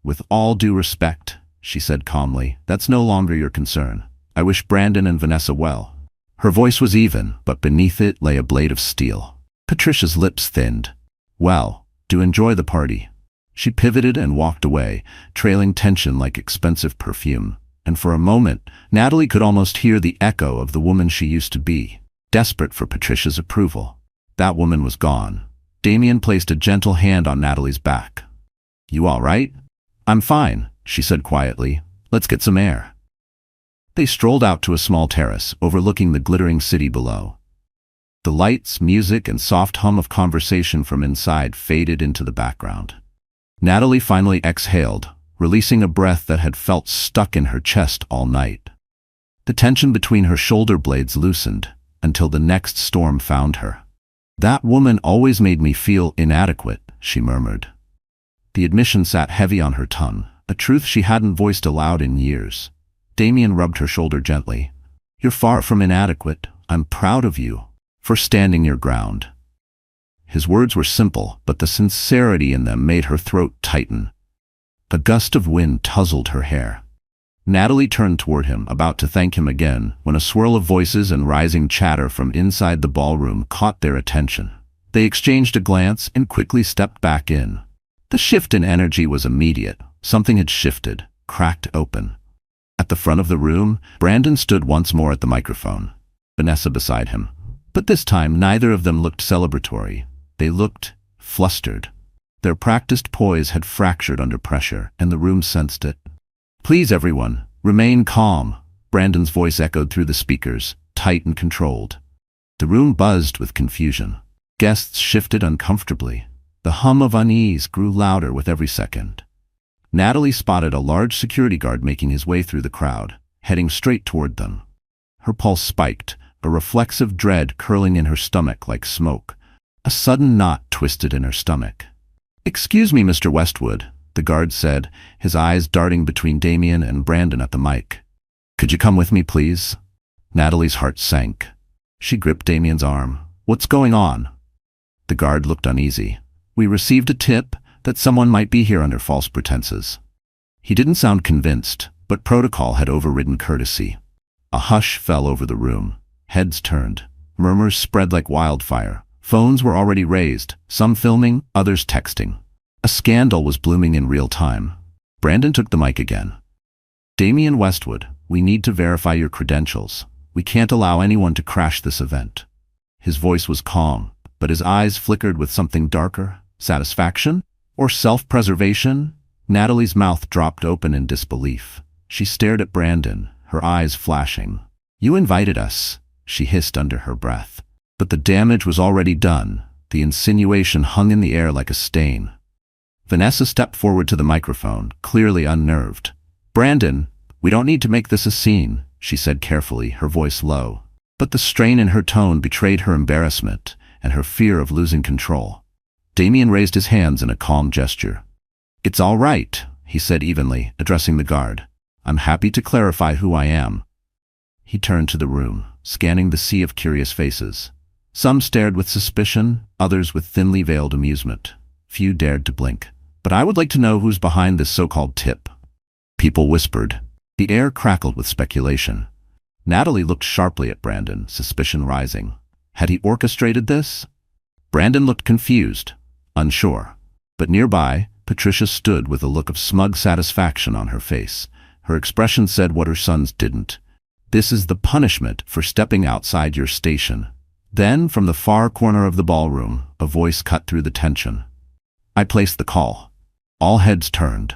"With all due respect," she said calmly, "that's no longer your concern. I wish Brandon and Vanessa well." Her voice was even, but beneath it lay a blade of steel. Patricia's lips thinned. "Well, do enjoy the party." She pivoted and walked away, trailing tension like expensive perfume. And for a moment, Natalie could almost hear the echo of the woman she used to be, desperate for Patricia's approval. That woman was gone. Damien placed a gentle hand on Natalie's back. "You all right?" "I'm fine," she said quietly. "Let's get some air." They strolled out to a small terrace overlooking the glittering city below. The lights, music, and soft hum of conversation from inside faded into the background. Natalie finally exhaled, releasing a breath that had felt stuck in her chest all night. The tension between her shoulder blades loosened until the next storm found her. "That woman always made me feel inadequate," she murmured. The admission sat heavy on her tongue, a truth she hadn't voiced aloud in years. Damien rubbed her shoulder gently. "You're far from inadequate. I'm proud of you. for standing your ground." His words were simple, but the sincerity in them made her throat tighten. A gust of wind tousled her hair. Natalie turned toward him, about to thank him again, when a swirl of voices and rising chatter from inside the ballroom caught their attention. They exchanged a glance and quickly stepped back in. The shift in energy was immediate. Something had shifted, cracked open. At the front of the room, Brandon stood once more at the microphone, Vanessa beside him. But this time neither of them looked celebratory. They looked flustered. Their practiced poise had fractured under pressure, and the room sensed it. "Please, everyone, remain calm," Brandon's voice echoed through the speakers, tight and controlled. The room buzzed with confusion. Guests shifted uncomfortably. The hum of unease grew louder with every second. Natalie spotted a large security guard making his way through the crowd, heading straight toward them. Her pulse spiked, a reflexive dread curling in her stomach like smoke. A sudden knot twisted in her stomach. "Excuse me, Mr. Westwood," the guard said, his eyes darting between Damien and Brandon at the mic. "Could you come with me, please?" Natalie's heart sank. She gripped Damien's arm. "What's going on?" The guard looked uneasy. "We received a tip that someone might be here under false pretenses." He didn't sound convinced, but protocol had overridden courtesy. A hush fell over the room. Heads turned. Murmurs spread like wildfire. Phones were already raised, some filming, others texting. A scandal was blooming in real time. Brandon took the mic again. "Damien Westwood, we need to verify your credentials. We can't allow anyone to crash this event." His voice was calm, but his eyes flickered with something darker. Satisfaction? Or self-preservation? Natalie's mouth dropped open in disbelief. She stared at Brandon, her eyes flashing. "You invited us," she hissed under her breath. But the damage was already done. The insinuation hung in the air like a stain. Vanessa stepped forward to the microphone, clearly unnerved. "Brandon, we don't need to make this a scene," she said carefully, her voice low. But the strain in her tone betrayed her embarrassment and her fear of losing control. Damien raised his hands in a calm gesture. "It's all right," he said evenly, addressing the guard. "I'm happy to clarify who I am." He turned to the room, scanning the sea of curious faces. Some stared with suspicion, others with thinly veiled amusement. Few dared to blink. "But I would like to know who's behind this so-called tip." People whispered. The air crackled with speculation. Natalie looked sharply at Brandon, suspicion rising. Had he orchestrated this? Brandon looked confused, unsure. But nearby, Patricia stood with a look of smug satisfaction on her face. Her expression said what her sons didn't. "This is the punishment for stepping outside your station." Then, from the far corner of the ballroom, a voice cut through the tension. "I placed the call." All heads turned.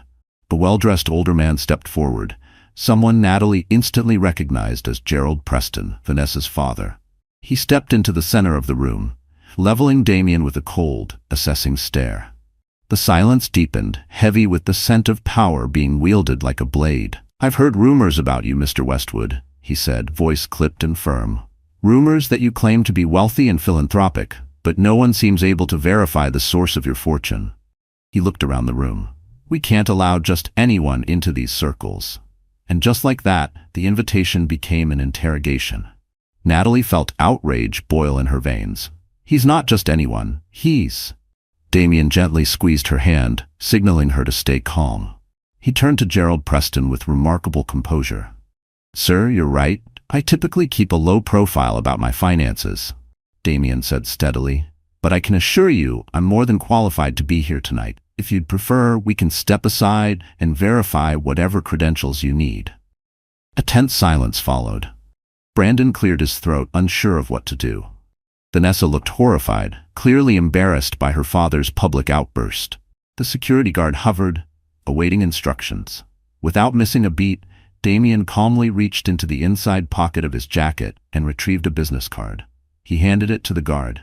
A well-dressed older man stepped forward, someone Natalie instantly recognized as Gerald Preston, Vanessa's father. He stepped into the center of the room, leveling Damien with a cold, assessing stare. The silence deepened, heavy with the scent of power being wielded like a blade. "I've heard rumors about you, Mr. Westwood," he said, voice clipped and firm. "Rumors that you claim to be wealthy and philanthropic, but no one seems able to verify the source of your fortune." He looked around the room. "We can't allow just anyone into these circles." And just like that, the invitation became an interrogation. Natalie felt outrage boil in her veins. "He's not just anyone, he's—" Damien gently squeezed her hand, signaling her to stay calm. He turned to Gerald Preston with remarkable composure. "Sir, you're right. I typically keep a low profile about my finances," Damien said steadily. "But I can assure you I'm more than qualified to be here tonight. If you'd prefer, we can step aside and verify whatever credentials you need." A tense silence followed. Brandon cleared his throat, unsure of what to do. Vanessa looked horrified, clearly embarrassed by her father's public outburst. The security guard hovered, awaiting instructions. Without missing a beat, Damien calmly reached into the inside pocket of his jacket and retrieved a business card. He handed it to the guard.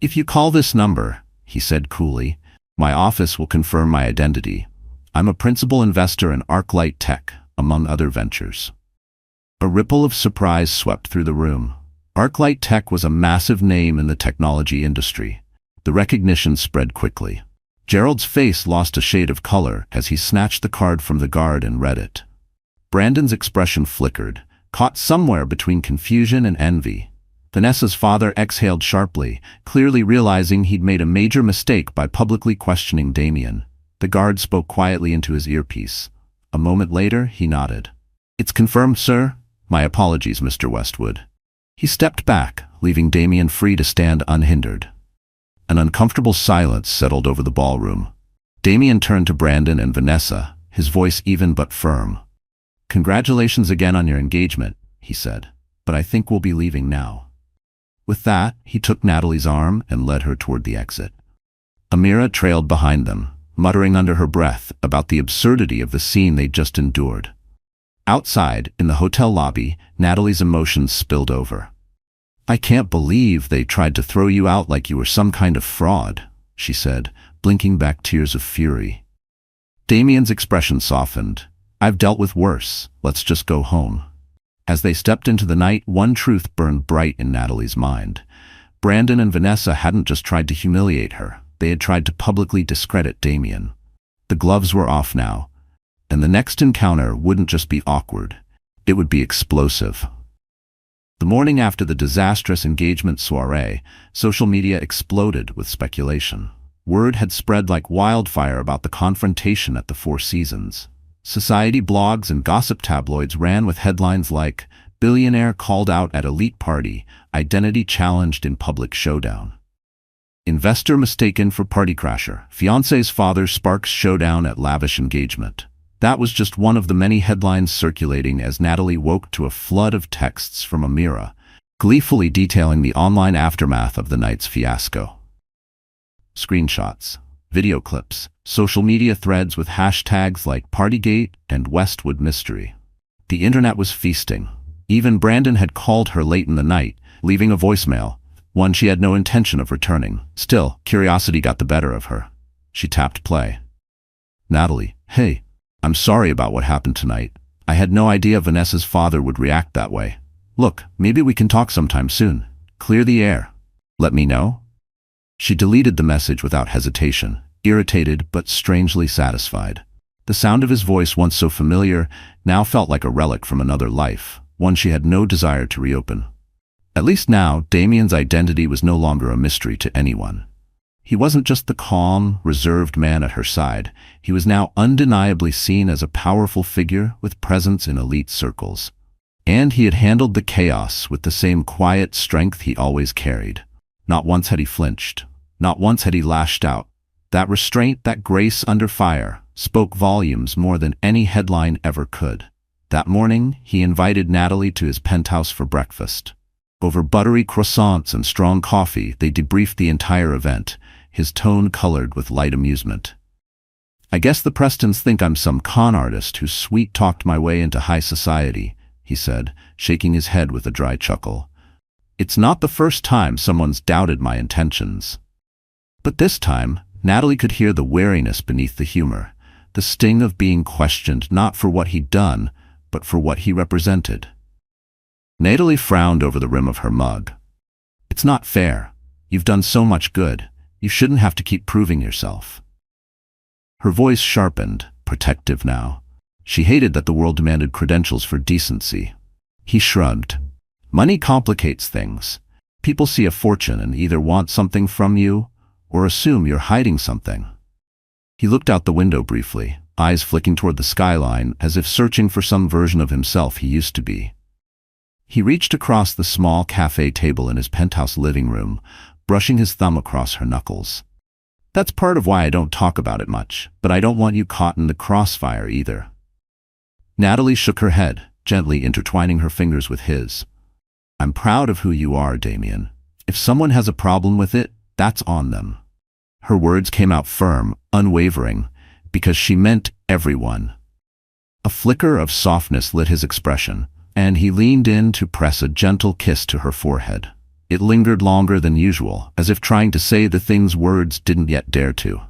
"If you call this number," he said coolly, "my office will confirm my identity. I'm a principal investor in ArcLight Tech, among other ventures." A ripple of surprise swept through the room. ArcLight Tech was a massive name in the technology industry. The recognition spread quickly. Gerald's face lost a shade of color as he snatched the card from the guard and read it. Brandon's expression flickered, caught somewhere between confusion and envy. Vanessa's father exhaled sharply, clearly realizing he'd made a major mistake by publicly questioning Damien. The guard spoke quietly into his earpiece. A moment later, he nodded. "It's confirmed, sir. My apologies, Mr. Westwood." He stepped back, leaving Damien free to stand unhindered. An uncomfortable silence settled over the ballroom. Damien turned to Brandon and Vanessa, his voice even but firm. "Congratulations again on your engagement," he said, "but I think we'll be leaving now." With that, he took Natalie's arm and led her toward the exit. Amira trailed behind them, muttering under her breath about the absurdity of the scene they'd just endured. Outside, in the hotel lobby, Natalie's emotions spilled over. "I can't believe they tried to throw you out like you were some kind of fraud," she said, blinking back tears of fury. Damien's expression softened. "I've dealt with worse. Let's just go home." As they stepped into the night, one truth burned bright in Natalie's mind. Brandon and Vanessa hadn't just tried to humiliate her. They had tried to publicly discredit Damien. The gloves were off now, and the next encounter wouldn't just be awkward. It would be explosive. The morning after the disastrous engagement soiree, social media exploded with speculation. Word had spread like wildfire about the confrontation at the Four Seasons. Society blogs and gossip tabloids ran with headlines like, "Billionaire called out at elite party, identity challenged in public showdown." "Investor mistaken for party crasher, fiancé's father sparks showdown at lavish engagement." That was just one of the many headlines circulating as Natalie woke to a flood of texts from Amira, gleefully detailing the online aftermath of the night's fiasco. Screenshots, video clips, social media threads with hashtags like Partygate and Westwood Mystery. The internet was feasting. Even Brandon had called her late in the night, leaving a voicemail, one she had no intention of returning. Still, curiosity got the better of her. She tapped play. "Natalie, hey, I'm sorry about what happened tonight. I had no idea Vanessa's father would react that way. Look, maybe we can talk sometime soon. Clear the air. Let me know." She deleted the message without hesitation, irritated but strangely satisfied. The sound of his voice, once so familiar, now felt like a relic from another life, one she had no desire to reopen. At least now, Damien's identity was no longer a mystery to anyone. He wasn't just the calm, reserved man at her side. He was now undeniably seen as a powerful figure with presence in elite circles. And he had handled the chaos with the same quiet strength he always carried. Not once had he flinched. Not once had he lashed out. That restraint, that grace under fire, spoke volumes more than any headline ever could. That morning, he invited Natalie to his penthouse for breakfast. Over buttery croissants and strong coffee, they debriefed the entire event, his tone colored with light amusement. "I guess the Prestons think I'm some con artist who sweet-talked my way into high society," he said, shaking his head with a dry chuckle. "It's not the first time someone's doubted my intentions." But this time, Natalie could hear the wariness beneath the humor, the sting of being questioned not for what he'd done, but for what he represented. Natalie frowned over the rim of her mug. "It's not fair. You've done so much good. You shouldn't have to keep proving yourself." Her voice sharpened, protective now. She hated that the world demanded credentials for decency. He shrugged. "Money complicates things. People see a fortune and either want something from you or assume you're hiding something." He looked out the window briefly, eyes flicking toward the skyline as if searching for some version of himself he used to be. He reached across the small cafe table in his penthouse living room, brushing his thumb across her knuckles. "That's part of why I don't talk about it much, but I don't want you caught in the crossfire either." Natalie shook her head, gently intertwining her fingers with his. "I'm proud of who you are, Damien. If someone has a problem with it, that's on them." Her words came out firm, unwavering, because she meant everyone. A flicker of softness lit his expression, and he leaned in to press a gentle kiss to her forehead. It lingered longer than usual, as if trying to say the things words didn't yet dare to.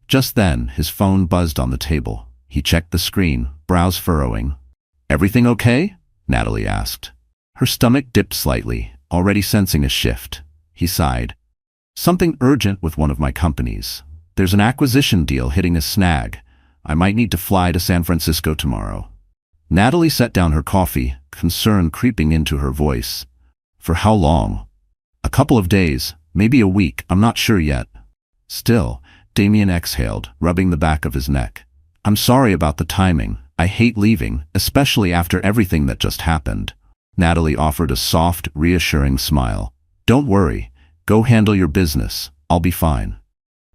Just then, his phone buzzed on the table. He checked the screen, brows furrowing. "Everything okay?" Natalie asked. Her stomach dipped slightly, already sensing a shift. He sighed. "Something urgent with one of my companies. There's an acquisition deal hitting a snag. I might need to fly to San Francisco tomorrow." Natalie set down her coffee, concern creeping into her voice. "For how long?" A couple of days, maybe a week, I'm not sure yet. Still, Damien exhaled, rubbing the back of his neck. I'm sorry about the timing. I hate leaving, especially after everything that just happened. Natalie offered a soft, reassuring smile. Don't worry. Go handle your business. I'll be fine.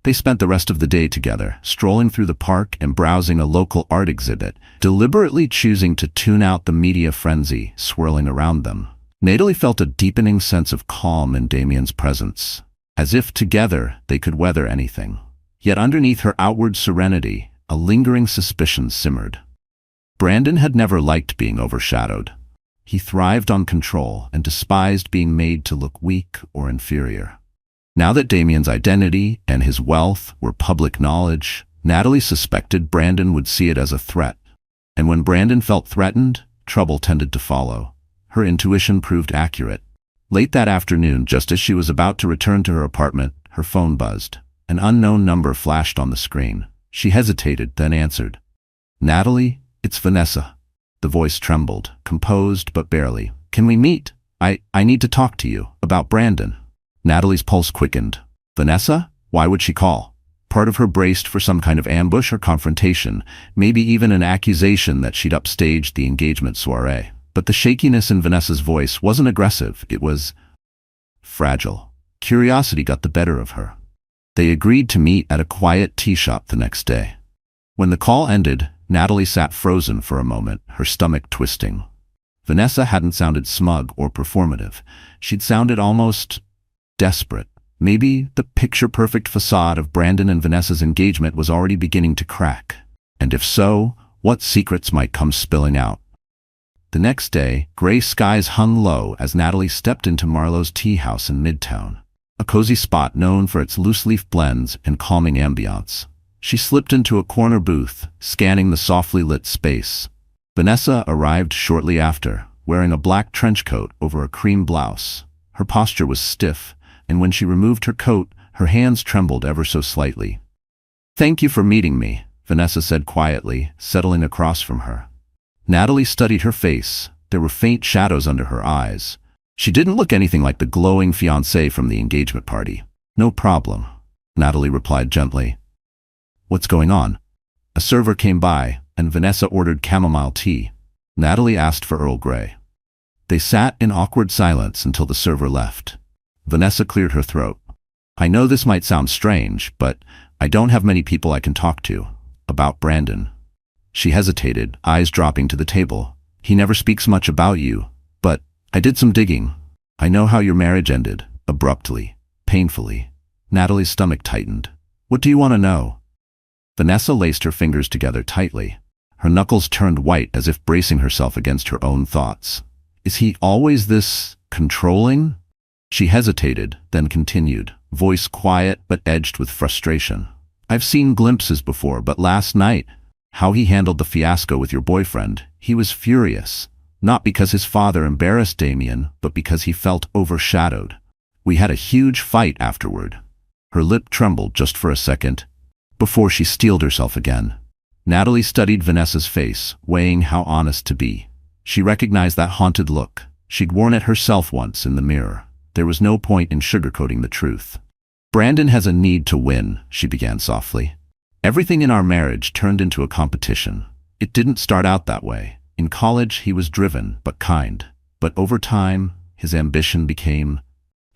They spent the rest of the day together, strolling through the park and browsing a local art exhibit, deliberately choosing to tune out the media frenzy swirling around them. Natalie felt a deepening sense of calm in Damien's presence, as if together they could weather anything. Yet underneath her outward serenity, a lingering suspicion simmered. Brandon had never liked being overshadowed. He thrived on control and despised being made to look weak or inferior. Now that Damien's identity and his wealth were public knowledge, Natalie suspected Brandon would see it as a threat. And when Brandon felt threatened, trouble tended to follow. Her intuition proved accurate. Late that afternoon, just as she was about to return to her apartment, her phone buzzed. An unknown number flashed on the screen. She hesitated, then answered. Natalie, it's Vanessa. The voice trembled, composed but barely. Can we meet? I need to talk to you about Brandon. Natalie's pulse quickened. Vanessa? Why would she call? Part of her braced for some kind of ambush or confrontation, maybe even an accusation that she'd upstaged the engagement soiree. But the shakiness in Vanessa's voice wasn't aggressive, it was fragile. Curiosity got the better of her. They agreed to meet at a quiet tea shop the next day. When the call ended, Natalie sat frozen for a moment, her stomach twisting. Vanessa hadn't sounded smug or performative. She'd sounded almost desperate. Maybe the picture-perfect facade of Brandon and Vanessa's engagement was already beginning to crack. And if so, what secrets might come spilling out? The next day, gray skies hung low as Natalie stepped into Marlowe's tea house in Midtown, a cozy spot known for its loose-leaf blends and calming ambiance. She slipped into a corner booth, scanning the softly lit space. Vanessa arrived shortly after, wearing a black trench coat over a cream blouse. Her posture was stiff, and when she removed her coat, her hands trembled ever so slightly. Thank you for meeting me, Vanessa said quietly, settling across from her. Natalie studied her face. There were faint shadows under her eyes. She didn't look anything like the glowing fiancée from the engagement party. No problem, Natalie replied gently. What's going on? A server came by, and Vanessa ordered chamomile tea. Natalie asked for Earl Grey. They sat in awkward silence until the server left. Vanessa cleared her throat. I know this might sound strange, but I don't have many people I can talk to about Brandon. She hesitated, eyes dropping to the table. He never speaks much about you, but I did some digging. I know how your marriage ended, abruptly, painfully. Natalie's stomach tightened. What do you want to know? Vanessa laced her fingers together tightly. Her knuckles turned white as if bracing herself against her own thoughts. Is he always this controlling? She hesitated, then continued, voice quiet but edged with frustration. I've seen glimpses before, but last night, how he handled the fiasco with your boyfriend, he was furious. Not because his father embarrassed Damien, but because he felt overshadowed. We had a huge fight afterward. Her lip trembled just for a second, before she steeled herself again. Natalie studied Vanessa's face, weighing how honest to be. She recognized that haunted look. She'd worn it herself once in the mirror. There was no point in sugarcoating the truth. Brandon has a need to win, she began softly. Everything in our marriage turned into a competition. It didn't start out that way. In college, he was driven, but kind. But over time, his ambition became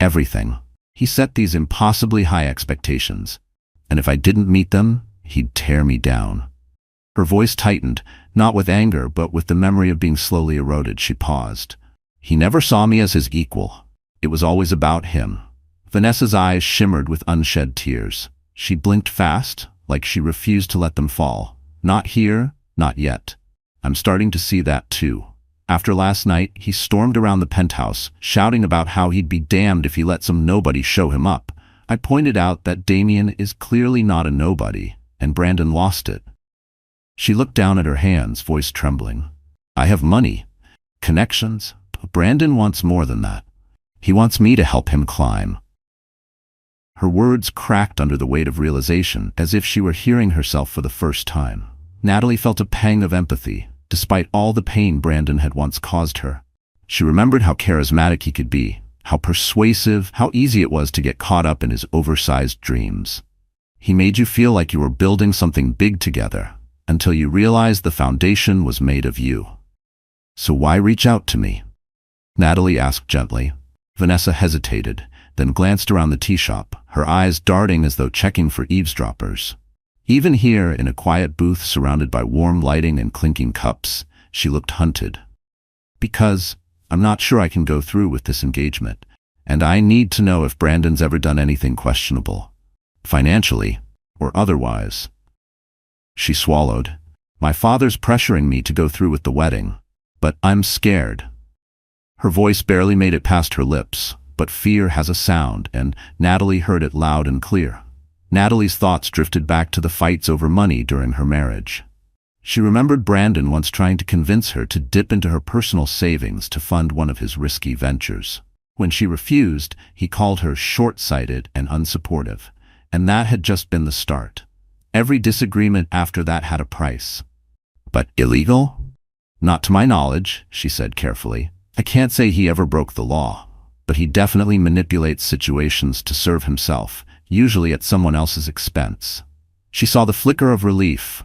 everything. He set these impossibly high expectations. And if I didn't meet them, he'd tear me down. Her voice tightened, not with anger, but with the memory of being slowly eroded. She paused. He never saw me as his equal. It was always about him. Vanessa's eyes shimmered with unshed tears. She blinked fast, like she refused to let them fall. Not here, not yet. I'm starting to see that too. After last night, he stormed around the penthouse, shouting about how he'd be damned if he let some nobody show him up. I pointed out that Damien is clearly not a nobody, and Brandon lost it. She looked down at her hands, voice trembling. I have money, connections, but Brandon wants more than that. He wants me to help him climb. Her words cracked under the weight of realization, as if she were hearing herself for the first time. Natalie felt a pang of empathy, despite all the pain Brandon had once caused her. She remembered how charismatic he could be, how persuasive, how easy it was to get caught up in his oversized dreams. He made you feel like you were building something big together, until you realized the foundation was made of you. So why reach out to me? Natalie asked gently. Vanessa hesitated, then glanced around the tea shop, her eyes darting as though checking for eavesdroppers. Even here, in a quiet booth surrounded by warm lighting and clinking cups, she looked hunted. Because I'm not sure I can go through with this engagement, and I need to know if Brandon's ever done anything questionable, financially or otherwise. She swallowed. My father's pressuring me to go through with the wedding, but I'm scared. Her voice barely made it past her lips, but fear has a sound, and Natalie heard it loud and clear. Natalie's thoughts drifted back to the fights over money during her marriage. She remembered Brandon once trying to convince her to dip into her personal savings to fund one of his risky ventures. When she refused, he called her short-sighted and unsupportive, and that had just been the start. Every disagreement after that had a price. But illegal? Not to my knowledge, she said carefully. I can't say he ever broke the law, but he definitely manipulates situations to serve himself, usually at someone else's expense. She saw the flicker of relief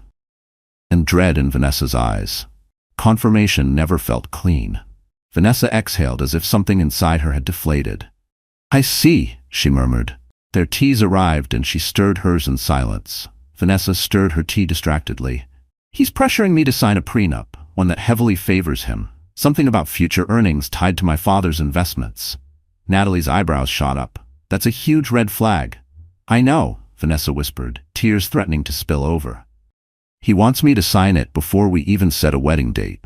and dread in Vanessa's eyes. Confirmation never felt clean. Vanessa exhaled as if something inside her had deflated. I see, she murmured. Their teas arrived and she stirred hers in silence. Vanessa stirred her tea distractedly. He's pressuring me to sign a prenup, one that heavily favors him. Something about future earnings tied to my father's investments. Natalie's eyebrows shot up. That's a huge red flag. I know, Vanessa whispered, tears threatening to spill over. He wants me to sign it before we even set a wedding date.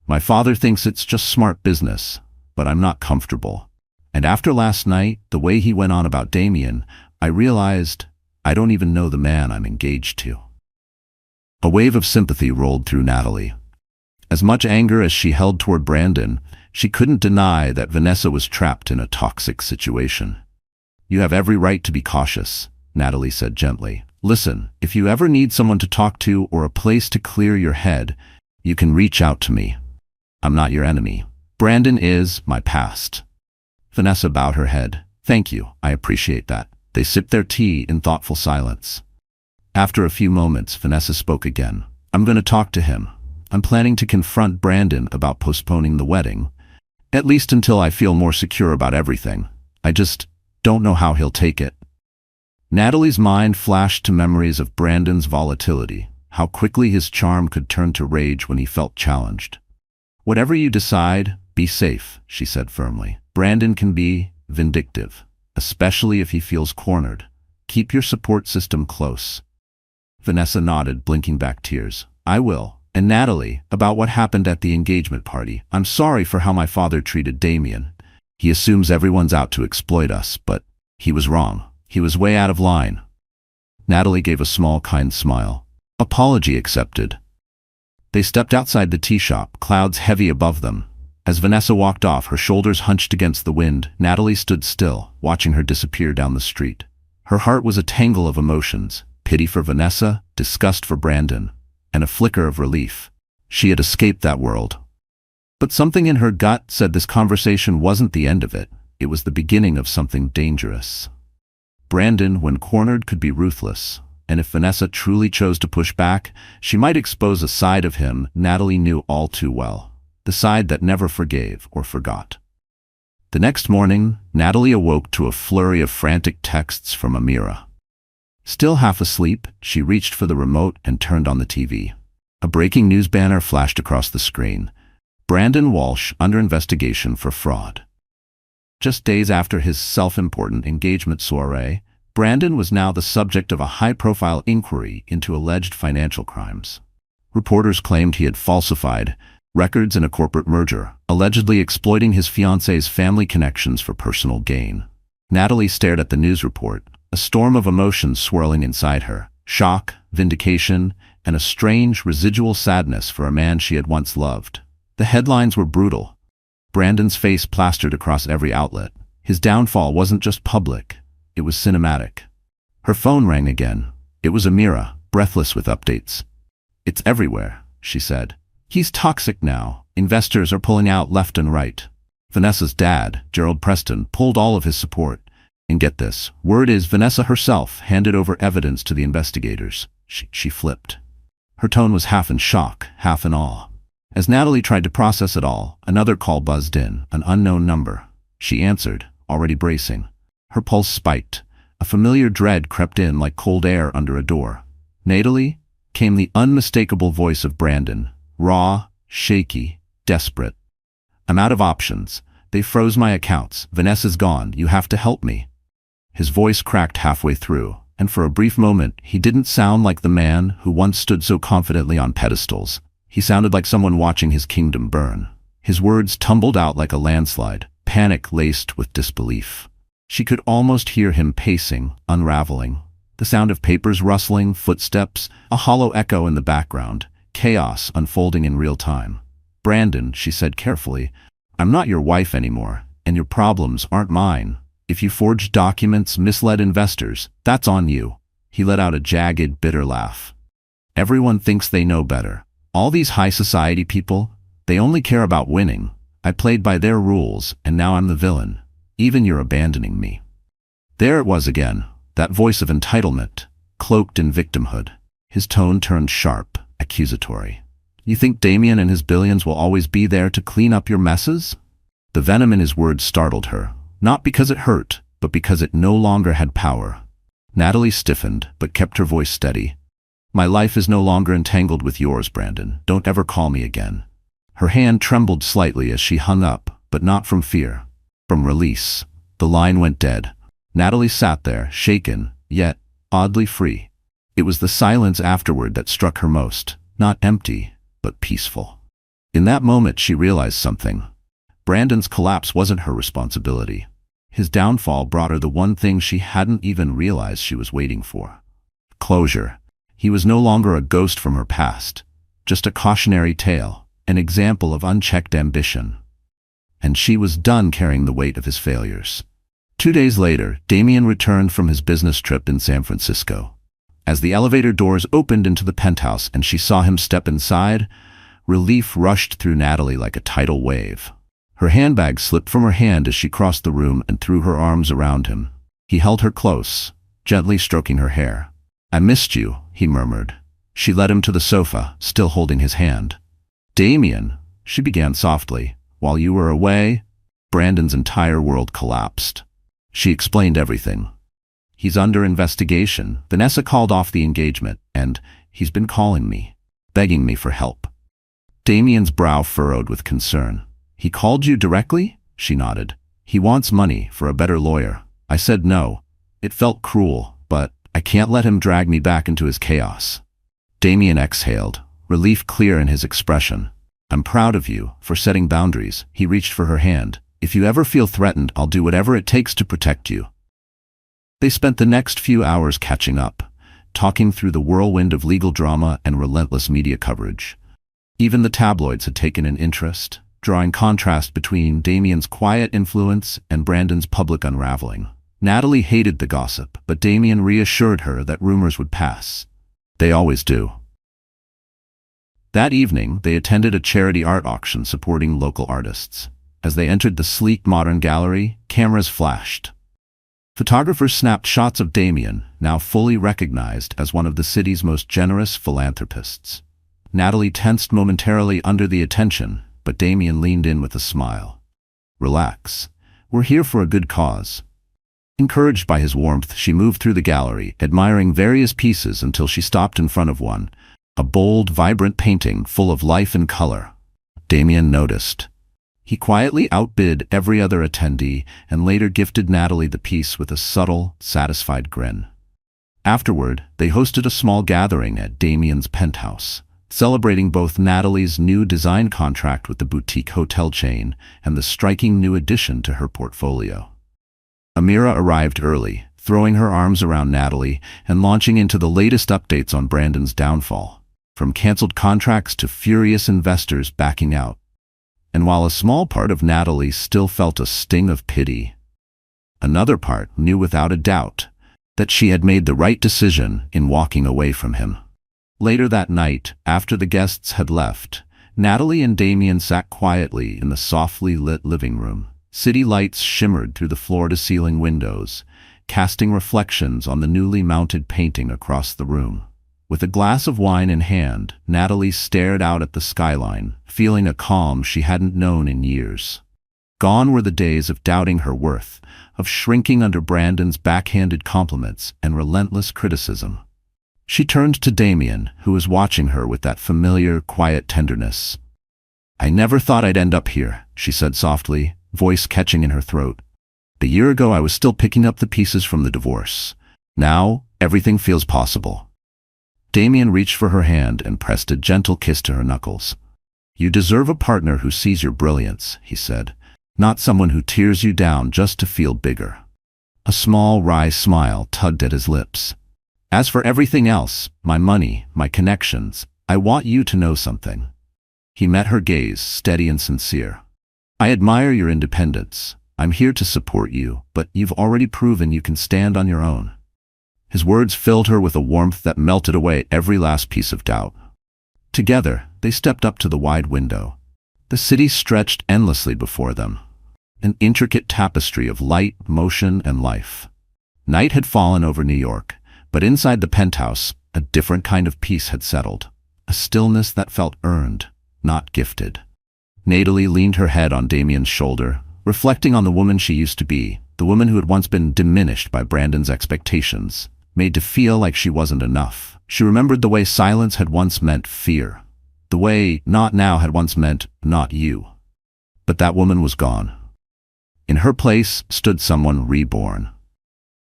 My father thinks it's just smart business, but I'm not comfortable. And after last night, the way he went on about Damien, I realized I don't even know the man I'm engaged to. A wave of sympathy rolled through Natalie. As much anger as she held toward Brandon, she couldn't deny that Vanessa was trapped in a toxic situation. You have every right to be cautious, Natalie said gently. Listen, if you ever need someone to talk to or a place to clear your head, you can reach out to me. I'm not your enemy. Brandon is my past. Vanessa bowed her head. Thank you, I appreciate that. They sipped their tea in thoughtful silence. After a few moments, Vanessa spoke again. I'm going to talk to him. I'm planning to confront Brandon about postponing the wedding, at least until I feel more secure about everything. I just don't know how he'll take it. Natalie's mind flashed to memories of Brandon's volatility, how quickly his charm could turn to rage when he felt challenged. Whatever you decide, be safe, she said firmly. Brandon can be vindictive, especially if he feels cornered. Keep your support system close. Vanessa nodded, blinking back tears. I will. And Natalie, about what happened at the engagement party. I'm sorry for how my father treated Damien. He assumes everyone's out to exploit us, but he was wrong. He was way out of line. Natalie gave a small, kind smile. Apology accepted. They stepped outside the tea shop, clouds heavy above them. As Vanessa walked off, her shoulders hunched against the wind, Natalie stood still, watching her disappear down the street. Her heart was a tangle of emotions, pity for Vanessa, disgust for Brandon, and a flicker of relief. She had escaped that world. But something in her gut said this conversation wasn't the end of it. It was the beginning of something dangerous. Brandon, when cornered, could be ruthless, and if Vanessa truly chose to push back, she might expose a side of him Natalie knew all too well, the side that never forgave or forgot. The next morning, Natalie awoke to a flurry of frantic texts from Amira. Still half asleep, she reached for the remote and turned on the TV. A breaking news banner flashed across the screen. Brandon Walsh under investigation for fraud. Just days after his self-important engagement soiree, Brandon was now the subject of a high-profile inquiry into alleged financial crimes. Reporters claimed he had falsified records in a corporate merger, allegedly exploiting his fiancée's family connections for personal gain. Natalie stared at the news report, a storm of emotions swirling inside her. Shock, vindication, and a strange, residual sadness for a man she had once loved. The headlines were brutal. Brandon's face plastered across every outlet. His downfall wasn't just public, it was cinematic. Her phone rang again. It was Amira, breathless with updates. It's everywhere, she said. He's toxic now. Investors are pulling out left and right. Vanessa's dad, Gerald Preston, pulled all of his support. And get this, word is Vanessa herself handed over evidence to the investigators. She flipped. Her tone was half in shock, half in awe. As Natalie tried to process it all, another call buzzed in, an unknown number. She answered, already bracing. Her pulse spiked. A familiar dread crept in like cold air under a door. "Natalie?" came the unmistakable voice of Brandon, raw, shaky, desperate. "I'm out of options. They froze my accounts. Vanessa's gone. You have to help me." His voice cracked halfway through, and for a brief moment he didn't sound like the man who once stood so confidently on pedestals. He sounded like someone watching his kingdom burn. His words tumbled out like a landslide, panic laced with disbelief. She could almost hear him pacing, unraveling. The sound of papers rustling, footsteps, a hollow echo in the background, chaos unfolding in real time. "Brandon," she said carefully, "I'm not your wife anymore, and your problems aren't mine. If you forged documents, misled investors, that's on you." He let out a jagged, bitter laugh. "Everyone thinks they know better. All these high society people, they only care about winning. I played by their rules, and now I'm the villain. Even you're abandoning me." There it was again, that voice of entitlement, cloaked in victimhood. His tone turned sharp, accusatory. "You think Damien and his billions will always be there to clean up your messes?" The venom in his words startled her, not because it hurt, but because it no longer had power. Natalie stiffened, but kept her voice steady. "My life is no longer entangled with yours, Brandon. Don't ever call me again." Her hand trembled slightly as she hung up, but not from fear. From release. The line went dead. Natalie sat there, shaken, yet oddly free. It was the silence afterward that struck her most, not empty, but peaceful. In that moment she realized something. Brandon's collapse wasn't her responsibility. His downfall brought her the one thing she hadn't even realized she was waiting for. Closure. He was no longer a ghost from her past, just a cautionary tale, an example of unchecked ambition. And she was done carrying the weight of his failures. 2 days later, Damien returned from his business trip in San Francisco. As the elevator doors opened into the penthouse and she saw him step inside, relief rushed through Natalie like a tidal wave. Her handbag slipped from her hand as she crossed the room and threw her arms around him. He held her close, gently stroking her hair. "I missed you," he murmured. She led him to the sofa, still holding his hand. "Damien," she began softly, "while you were away, Brandon's entire world collapsed." She explained everything. "He's under investigation. Vanessa called off the engagement, and he's been calling me, begging me for help." Damien's brow furrowed with concern. "He called you directly?" She nodded. "He wants money for a better lawyer." I said no. It felt cruel, but I can't let him drag me back into his chaos. Damien exhaled, relief clear in his expression. "I'm proud of you for setting boundaries." He reached for her hand. "If you ever feel threatened, I'll do whatever it takes to protect you." They spent the next few hours catching up, talking through the whirlwind of legal drama and relentless media coverage. Even the tabloids had taken an interest, drawing contrast between Damien's quiet influence and Brandon's public unraveling. Natalie hated the gossip, but Damien reassured her that rumors would pass. They always do. That evening, they attended a charity art auction supporting local artists. As they entered the sleek modern gallery, cameras flashed. Photographers snapped shots of Damien, now fully recognized as one of the city's most generous philanthropists. Natalie tensed momentarily under the attention, but Damien leaned in with a smile. "Relax. We're here for a good cause." Encouraged by his warmth, she moved through the gallery, admiring various pieces until she stopped in front of one, a bold, vibrant painting full of life and color. Damien noticed. He quietly outbid every other attendee and later gifted Natalie the piece with a subtle, satisfied grin. Afterward, they hosted a small gathering at Damien's penthouse, celebrating both Natalie's new design contract with the boutique hotel chain and the striking new addition to her portfolio. Amira arrived early, throwing her arms around Natalie and launching into the latest updates on Brandon's downfall, from canceled contracts to furious investors backing out. And while a small part of Natalie still felt a sting of pity, another part knew without a doubt that she had made the right decision in walking away from him. Later that night, after the guests had left, Natalie and Damien sat quietly in the softly lit living room. City lights shimmered through the floor-to-ceiling windows, casting reflections on the newly mounted painting across the room. With a glass of wine in hand, Natalie stared out at the skyline, feeling a calm she hadn't known in years. Gone were the days of doubting her worth, of shrinking under Brandon's backhanded compliments and relentless criticism. She turned to Damien, who was watching her with that familiar, quiet tenderness. "I never thought I'd end up here," she said softly, voice catching in her throat. "A year ago I was still picking up the pieces from the divorce. Now, everything feels possible." Damien reached for her hand and pressed a gentle kiss to her knuckles. "You deserve a partner who sees your brilliance," he said, "not someone who tears you down just to feel bigger." A small, wry smile tugged at his lips. "As for everything else, my money, my connections, I want you to know something." He met her gaze, steady and sincere. "I admire your independence. I'm here to support you, but you've already proven you can stand on your own." His words filled her with a warmth that melted away every last piece of doubt. Together, they stepped up to the wide window. The city stretched endlessly before them, an intricate tapestry of light, motion, and life. Night had fallen over New York, but inside the penthouse, a different kind of peace had settled, a stillness that felt earned, not gifted. Natalie leaned her head on Damien's shoulder, reflecting on the woman she used to be, the woman who had once been diminished by Brandon's expectations, made to feel like she wasn't enough. She remembered the way silence had once meant fear, the way not now had once meant not you. But that woman was gone. In her place stood someone reborn.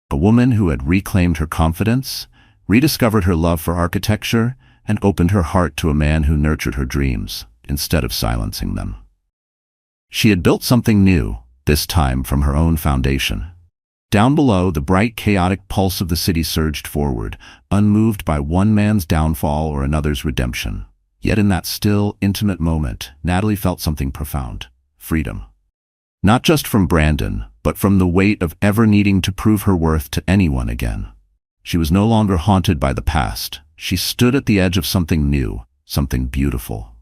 A woman who had reclaimed her confidence, rediscovered her love for architecture, and opened her heart to a man who nurtured her dreams, instead of silencing them. She had built something new, this time from her own foundation. Down below, the bright, chaotic pulse of the city surged forward, unmoved by one man's downfall or another's redemption. Yet in that still, intimate moment, Natalie felt something profound: freedom. Not just from Brandon, but from the weight of ever needing to prove her worth to anyone again. She was no longer haunted by the past. She stood at the edge of something new, something beautiful.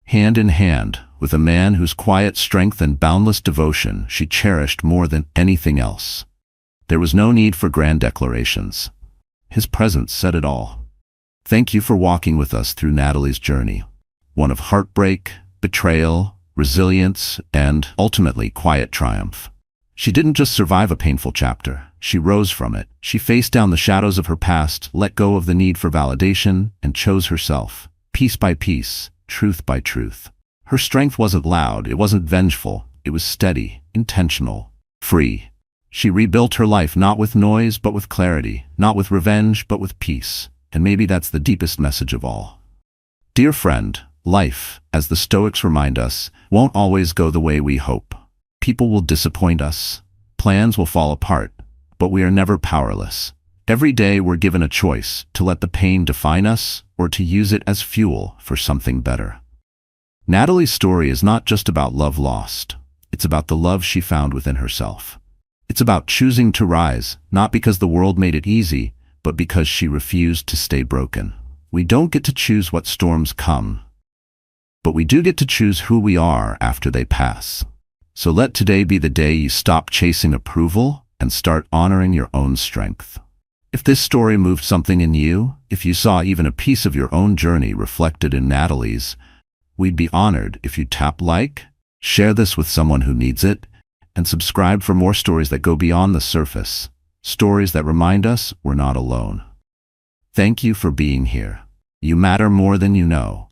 Hand in hand, with a man whose quiet strength and boundless devotion she cherished more than anything else. There was no need for grand declarations. His presence said it all. Thank you for walking with us through Natalie's journey, one of heartbreak, betrayal, resilience, and, ultimately, quiet triumph. She didn't just survive a painful chapter. She rose from it. She faced down the shadows of her past, let go of the need for validation, and chose herself, piece by piece, truth by truth. Her strength wasn't loud, it wasn't vengeful, it was steady, intentional, free. She rebuilt her life not with noise but with clarity, not with revenge but with peace. And maybe that's the deepest message of all. Dear friend, life, as the Stoics remind us, won't always go the way we hope. People will disappoint us, plans will fall apart, but we are never powerless. Every day we're given a choice to let the pain define us or to use it as fuel for something better. Natalie's story is not just about love lost. It's about the love she found within herself. It's about choosing to rise, not because the world made it easy, but because she refused to stay broken. We don't get to choose what storms come, but we do get to choose who we are after they pass. So let today be the day you stop chasing approval and start honoring your own strength. If this story moved something in you, if you saw even a piece of your own journey reflected in Natalie's, we'd be honored if you tap like, share this with someone who needs it, and subscribe for more stories that go beyond the surface, stories that remind us we're not alone. Thank you for being here. You matter more than you know.